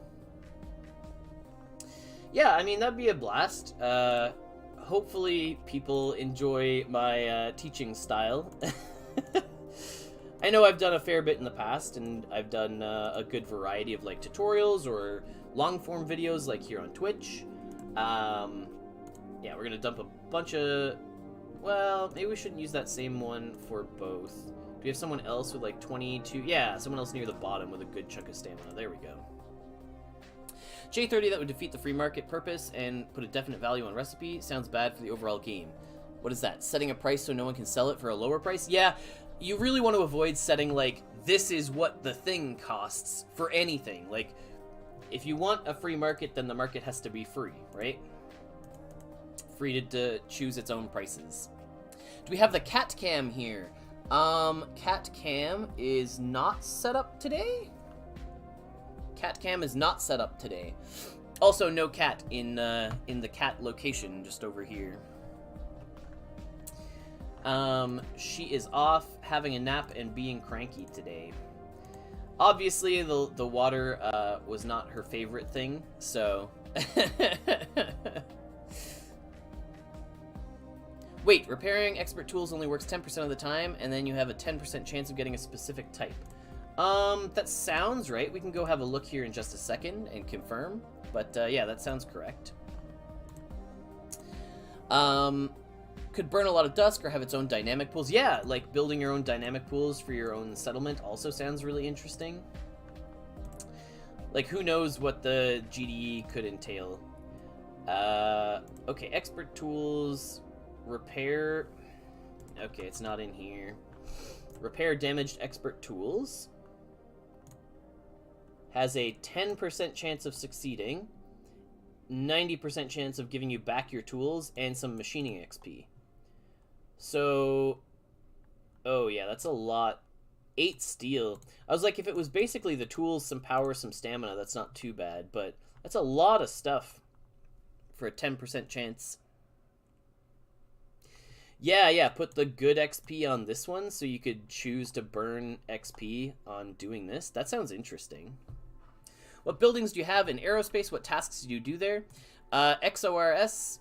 Yeah, I mean, that'd be a blast. Hopefully people enjoy my teaching style. I know I've done a fair bit in the past, and I've done a good variety of like tutorials or long form videos like here on Twitch. Yeah, we're gonna dump a bunch of... Well, maybe we shouldn't use that same one for both. Do we have someone else with like 22? Yeah, someone else near the bottom with a good chunk of stamina. There we go. J30, that would defeat the free market purpose and put a definite value on recipe. Sounds bad for the overall game. What is that? Setting a price so no one can sell it for a lower price? Yeah, you really want to avoid setting like, this is what the thing costs for anything. Like, if you want a free market, then the market has to be free, right? Free to choose its own prices. Do we have the cat cam here? Cat cam is not set up today? Cat cam is not set up today. Also, no cat in the cat location just over here. She is off having a nap and being cranky today. Obviously, the water was not her favorite thing, so... Wait, repairing expert tools only works 10% of the time, and then you have a 10% chance of getting a specific type. That sounds right. We can go have a look here in just a second and confirm. But, yeah, that sounds correct. Could burn a lot of dusk or have its own dynamic pools. Yeah, like building your own dynamic pools for your own settlement also sounds really interesting. Like, who knows what the GDE could entail. Okay, expert tools, repair. Okay, it's not in here. Repair damaged expert tools. Has a 10% chance of succeeding, 90% chance of giving you back your tools, and some machining XP. So, oh yeah, that's a lot. 8 steel. I was like, if it was basically the tools, some power, some stamina, that's not too bad, but that's a lot of stuff for a 10% chance. Yeah, put the good XP on this one so you could choose to burn XP on doing this. That sounds interesting. What buildings do you have in aerospace? What tasks do you do there? XORS,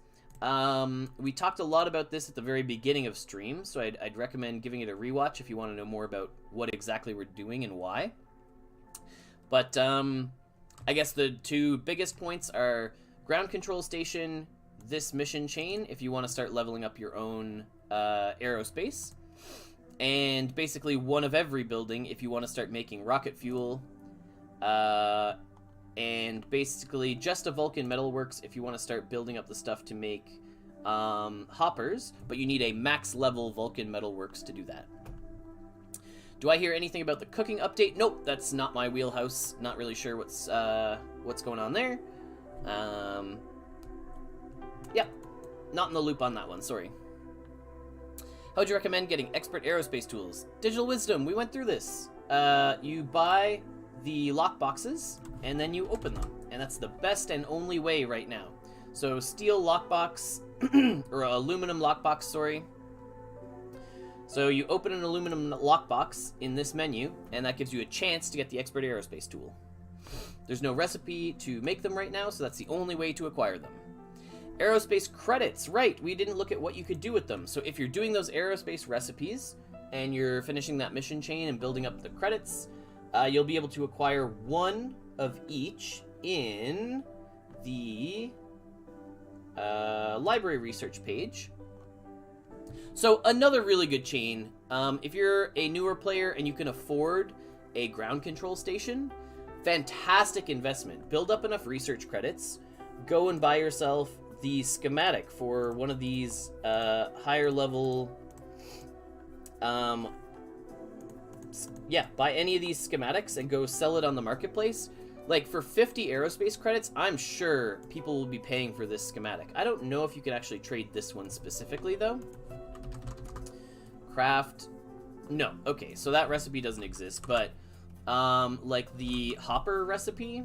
we talked a lot about this at the very beginning of stream, so I'd recommend giving it a rewatch if you want to know more about what exactly we're doing and why. But I guess the two biggest points are ground control station, this mission chain if you want to start leveling up your own aerospace, and basically one of every building if you want to start making rocket fuel, and basically just a Vulcan Metalworks if you want to start building up the stuff to make hoppers, but you need a max level Vulcan Metalworks to do that. Do I hear anything about the cooking update? Nope, that's not my wheelhouse. Not really sure what's going on there. Yeah, not in the loop on that one, sorry. How would you recommend getting expert aerospace tools? Digital Wisdom, we went through this. You buy the lock boxes, and then you open them. And that's the best and only way right now. So steel lockbox, or aluminum lockbox, sorry. So you open an aluminum lockbox in this menu, and that gives you a chance to get the expert aerospace tool. There's no recipe to make them right now, so that's the only way to acquire them. Aerospace credits, right, we didn't look at what you could do with them. So if you're doing those aerospace recipes, and you're finishing that mission chain and building up the credits, you'll be able to acquire one of each in the library research page. So another really good chain, if you're a newer player and you can afford a ground control station, fantastic investment. Build up enough research credits, go and buy yourself the schematic for one of these higher level, buy any of these schematics and go sell it on the marketplace. Like, for 50 aerospace credits, I'm sure people will be paying for this schematic. I don't know if you can actually trade this one specifically, though. craft... No, okay, so that recipe doesn't exist, but like the hopper recipe,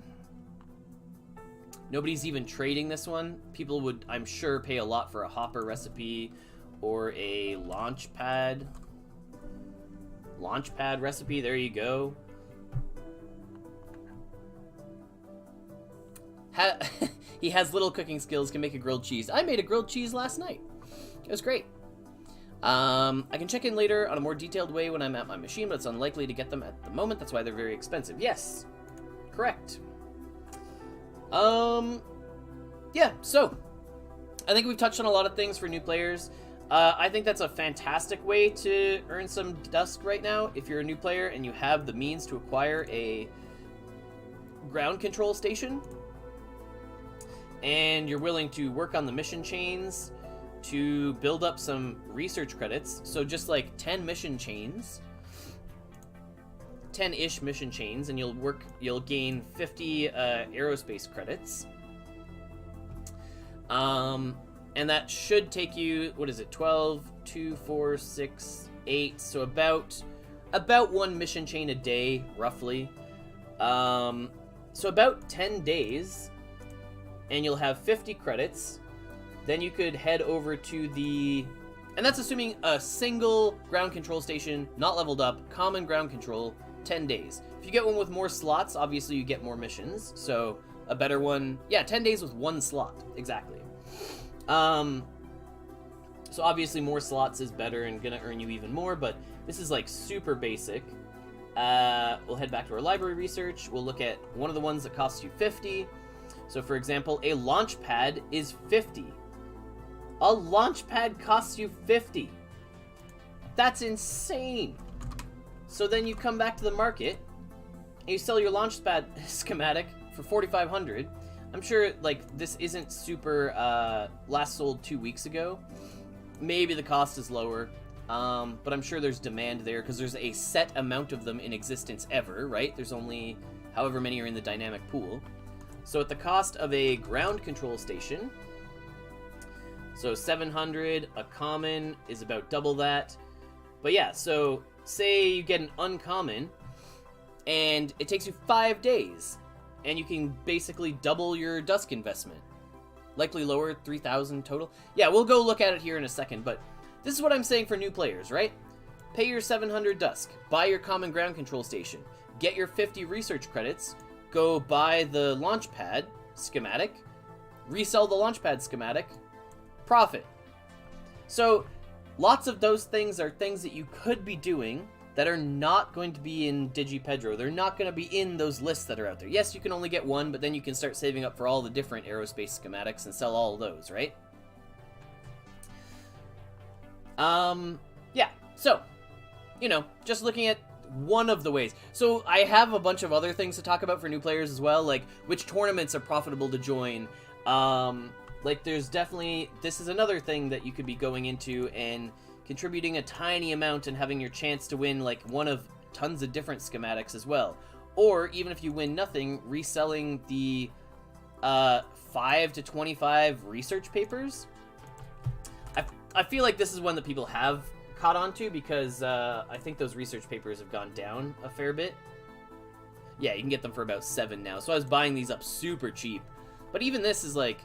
nobody's even trading this one. People would, I'm sure, pay a lot for a hopper recipe or a launch pad recipe. There you go. He has little cooking skills, can make a grilled cheese. I made a grilled cheese last night. It was great. I can check in later on a more detailed way when I'm at my machine, but it's unlikely to get them at the moment. That's why they're very expensive. Yes, correct. Yeah, so I think we've touched on a lot of things for new players. I think that's a fantastic way to earn some Dusk right now. If you're a new player and you have the means to acquire a ground control station, and you're willing to work on the mission chains to build up some research credits, so just like 10 mission chains, 10-ish mission chains, and you'll gain 50 aerospace credits. And that should take you, what is it, 12, 2, 4, 6, 8, so about one mission chain a day, roughly. So about 10 days, and you'll have 50 credits. Then you could head over to the... And that's assuming a single ground control station, not leveled up, common ground control, 10 days. If you get one with more slots, obviously you get more missions. So a better one... Yeah, 10 days with one slot. Exactly. So obviously more slots is better and gonna earn you even more, but this is like super basic. We'll head back to our library research. We'll look at one of the ones that costs you 50. So for example, a launch pad is 50. A launch pad costs you 50. That's insane. So then you come back to the market and you sell your launch pad schematic for 4,500. I'm sure like this isn't super last sold 2 weeks ago. Maybe the cost is lower. But I'm sure there's demand there because there's a set amount of them in existence ever, right? There's only however many are in the dynamic pool. So at the cost of a ground control station, so 700, a common is about double that. But yeah, so say you get an uncommon, and it takes you 5 days, and you can basically double your Dusk investment. Likely lower, 3,000 total. Yeah, we'll go look at it here in a second, but this is what I'm saying for new players, right? Pay your 700 Dusk, buy your common ground control station, get your 50 research credits, go buy the launch pad schematic, resell the launch pad schematic, profit. So lots of those things are things that you could be doing that are not going to be in DigiPedro. They're not going to be in those lists that are out there. Yes, you can only get one, but then you can start saving up for all the different aerospace schematics and sell all of those, right? Yeah, so, you know, just looking at one of the ways. So I have a bunch of other things to talk about for new players as well, like which tournaments are profitable to join. Like there's definitely, this is another thing that you could be going into and contributing a tiny amount and having your chance to win like one of tons of different schematics as well. Or even if you win nothing, reselling the 5 to 25 research papers. I feel like this is one that people have caught on to because I think those research papers have gone down a fair bit. Yeah, you can get them for about 7 now. So I was buying these up super cheap. But even this is like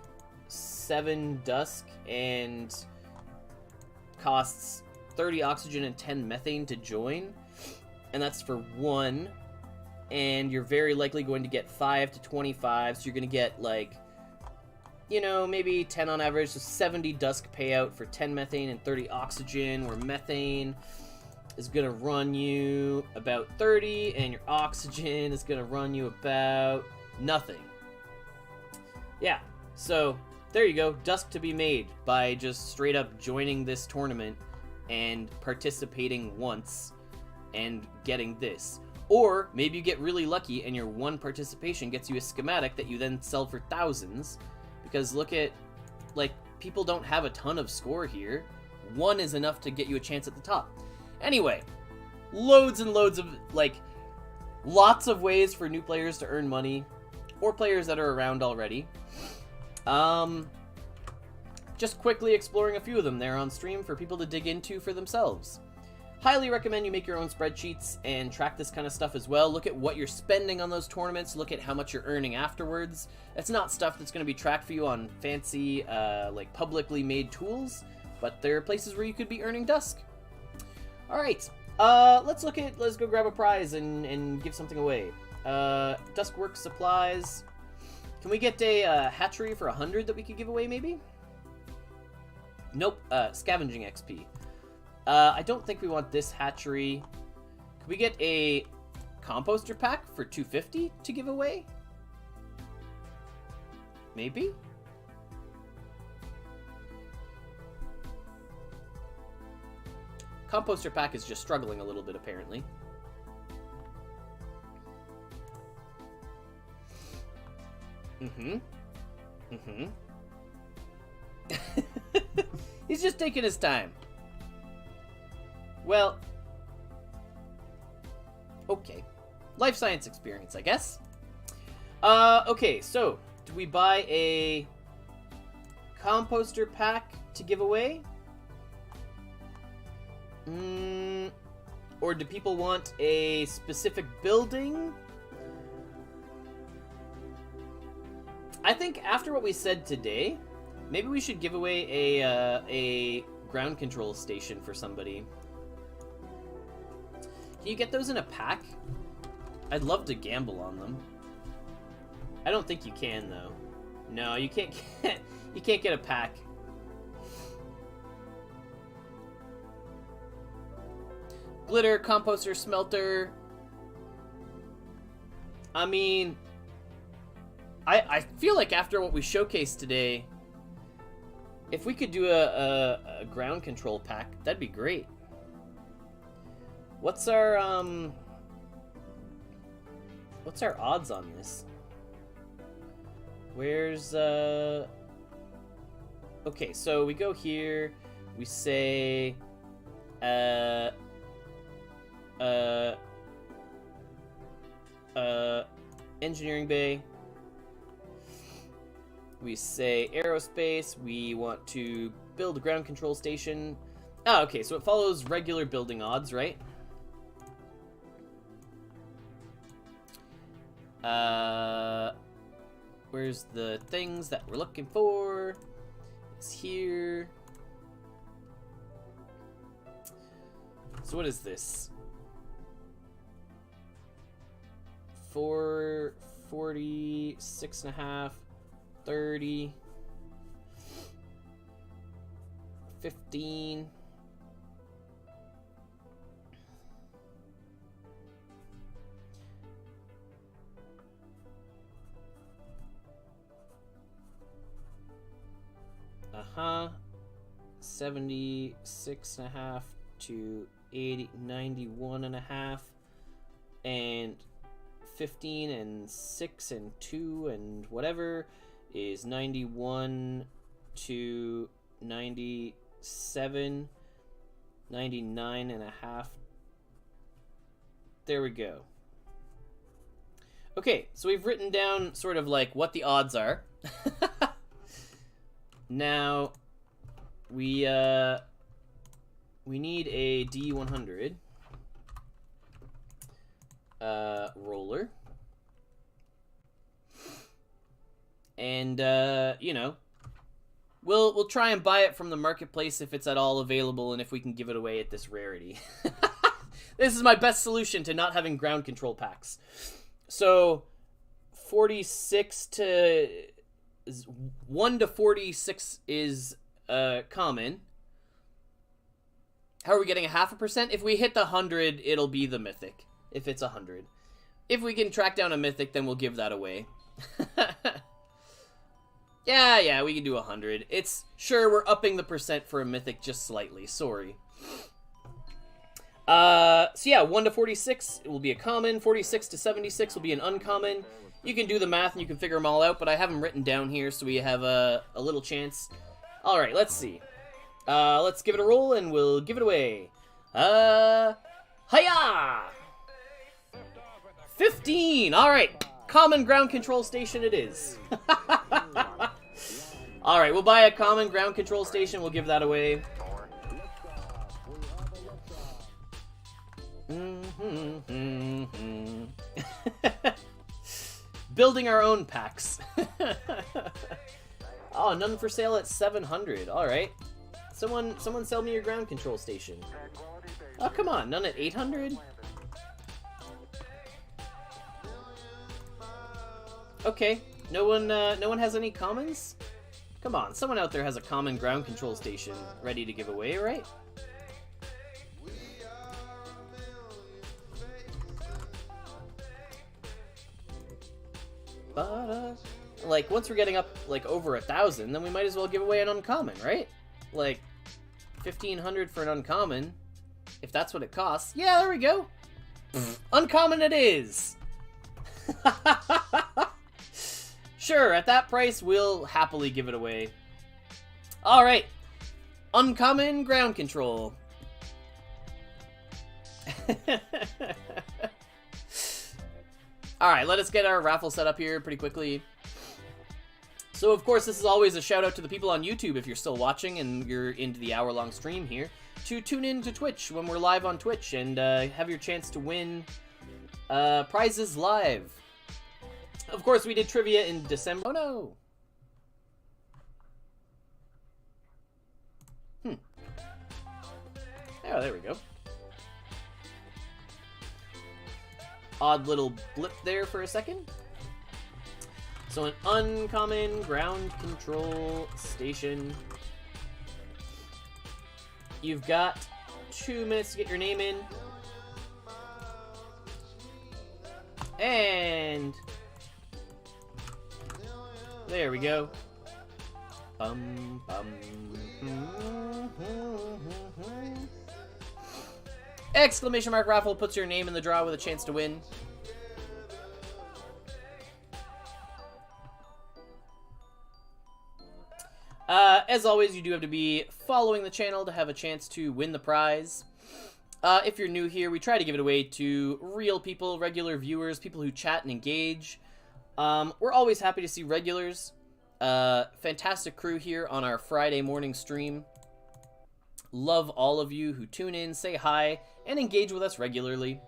7 Dusk and costs 30 oxygen and 10 methane to join. And that's for 1. And you're very likely going to get 5 to 25. So you're going to get like, you know, maybe 10 on average. So 70 Dusk payout for 10 methane and 30 oxygen, where methane is going to run you about 30 and your oxygen is going to run you about nothing. Yeah, so there you go. Dusk to be made by just straight up joining this tournament and participating once and getting this. Or maybe you get really lucky and your one participation gets you a schematic that you then sell for thousands. Because look at, like, people don't have a ton of score here. 1 is enough to get you a chance at the top. Anyway, loads and loads of, like, lots of ways for new players to earn money. Or players that are around already. Just quickly exploring a few of them there on stream for people to dig into for themselves. Highly recommend you make your own spreadsheets and track this kind of stuff as well. Look at what you're spending on those tournaments. Look at how much you're earning afterwards. That's not stuff that's going to be tracked for you on fancy, like publicly made tools, but there are places where you could be earning Dusk. All right, let's go grab a prize and give something away. Duskworks supplies. Can we get a hatchery for 100 that we could give away, maybe? Nope. Scavenging XP. I don't think we want this hatchery. Could we get a composter pack for 250 to give away? Maybe? Composter pack is just struggling a little bit, apparently. He's just taking his time. Well, okay. Life science experience, I guess. Okay, so, do we buy a composter pack to give away? Or do people want a specific building? I think after what we said today, maybe we should give away a ground control station for somebody. Can you get those in a pack? I'd love to gamble on them. I don't think you can, though. No, you can't get a pack. Glitter, composter, smelter. I mean, I feel like after what we showcased today, if we could do a ground control pack, that'd be great. What's our odds on this? Where's okay, so we go here, we say engineering bay. We say aerospace, we want to build a ground control station. Oh, okay, so it follows regular building odds, right? Where's the things that we're looking for? It's here. So what is this? 440, 6.5, 30, 15. Uh-huh. 76.5 to 80, 91.5, and 15 and 6 and 2 and whatever is 91 to 97, 99.5. There we go. Okay, so we've written down sort of like what the odds are. Now, we need a D100 roller, and you know, we'll try and buy it from the marketplace if it's at all available, and if we can give it away at this rarity. This is my best solution to not having ground control packs. So 46 to 1 to 46 is common. How are we getting a 0.5%? If we hit the 100, it'll be the mythic. If it's 100. If we can track down a mythic, then we'll give that away. Yeah, we can do 100. It's sure we're upping the percent for a mythic just slightly. Sorry. So yeah, 1 to 46 it will be a common. 46 to 76 will be an uncommon. You can do the math and you can figure them all out, but I have them written down here so we have a little chance. All right, let's see. Let's give it a roll and we'll give it away. Hiya! 15. All right, common ground control station it is. All right, we'll buy a common ground control station. We'll give that away. Building our own packs. Oh, none for sale at 700. All right. Someone sell me your ground control station. Oh, come on. None at 800? Okay. No one has any commons? Come on. Someone out there has a common ground control station ready to give away, right? But, like, once we're getting up, like, over 1,000, then we might as well give away an uncommon, right? Like, 1,500 for an uncommon, if that's what it costs. Yeah, there we go. Uncommon it is. Sure, at that price, we'll happily give it away. All right. Uncommon ground control. Alright, let us get our raffle set up here pretty quickly. So, of course, this is always a shout out to the people on YouTube if you're still watching and you're into the hour-long stream here, to tune in to Twitch when we're live on Twitch and have your chance to win prizes live. Of course, we did trivia in December. Oh, no! Oh, there we go. Odd little blip there for a second. So an uncommon ground control station. You've got 2 minutes to get your name in. And there we go. Exclamation mark raffle puts your name in the draw with a chance to win. As always, you do have to be following the channel to have a chance to win the prize. If you're new here, we try to give it away to real people, regular viewers, people who chat and engage. We're always happy to see regulars. Fantastic crew here on our Friday morning stream. Love all of you who tune in, say hi, and engage with us regularly.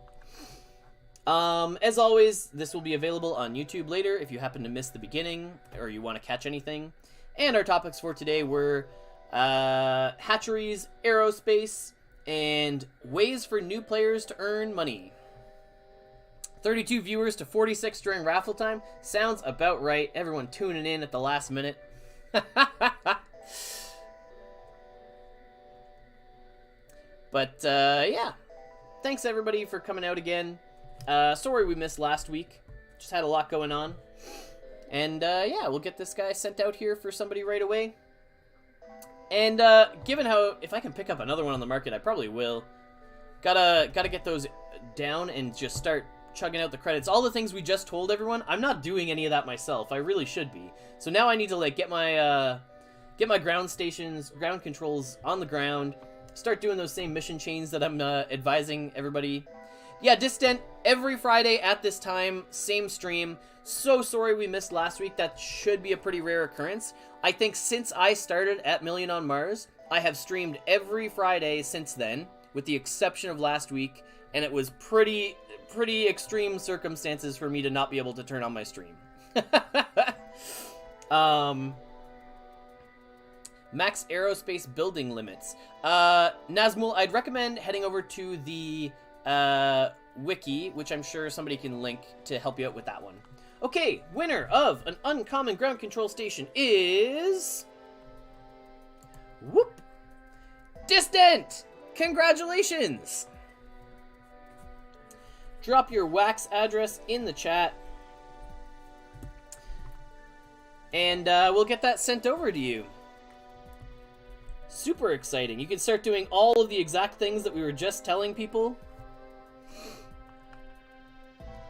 As always, this will be available on YouTube later if you happen to miss the beginning or you want to catch anything. And our topics for today were hatcheries, aerospace, and ways for new players to earn money. 32 viewers to 46 during raffle time. Sounds about right. Everyone tuning in at the last minute. But, yeah. Thanks, everybody, for coming out again. Sorry we missed last week. Just had a lot going on. And, yeah, we'll get this guy sent out here for somebody right away. And, given how... If I can pick up another one on the market, I probably will. Gotta get those down and just start chugging out the credits. All the things we just told everyone, I'm not doing any of that myself. I really should be. So now I need to, like, get my ground stations, ground controls on the ground. Start doing those same mission chains that I'm advising everybody. Yeah, Distant, every Friday at this time, same stream. So sorry we missed last week. That should be a pretty rare occurrence. I think since I started at Million on Mars, I have streamed every Friday since then, with the exception of last week, and it was pretty extreme circumstances for me to not be able to turn on my stream. Max aerospace building limits. Nazmul, I'd recommend heading over to the wiki, which I'm sure somebody can link to help you out with that one. Okay, winner of an uncommon ground control station is... Whoop! Distant! Congratulations! Drop your wax address in the chat. And we'll get that sent over to you. Super exciting. You can start doing all of the exact things that we were just telling people.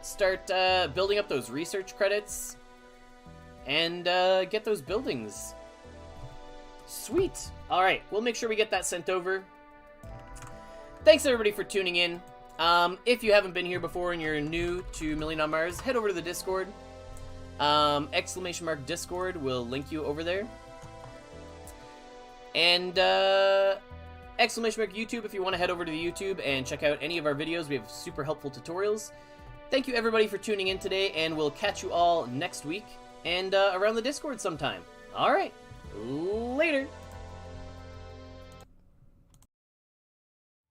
Start building up those research credits. And get those buildings. Sweet. Alright, we'll make sure we get that sent over. Thanks everybody for tuning in. If you haven't been here before and you're new to Million on Mars, head over to the Discord. Exclamation mark Discord will link you over there. And, Exclamation mark YouTube if you want to head over to the YouTube and check out any of our videos. We have super helpful tutorials. Thank you everybody for tuning in today, and we'll catch you all next week and around the Discord sometime. Alright, later!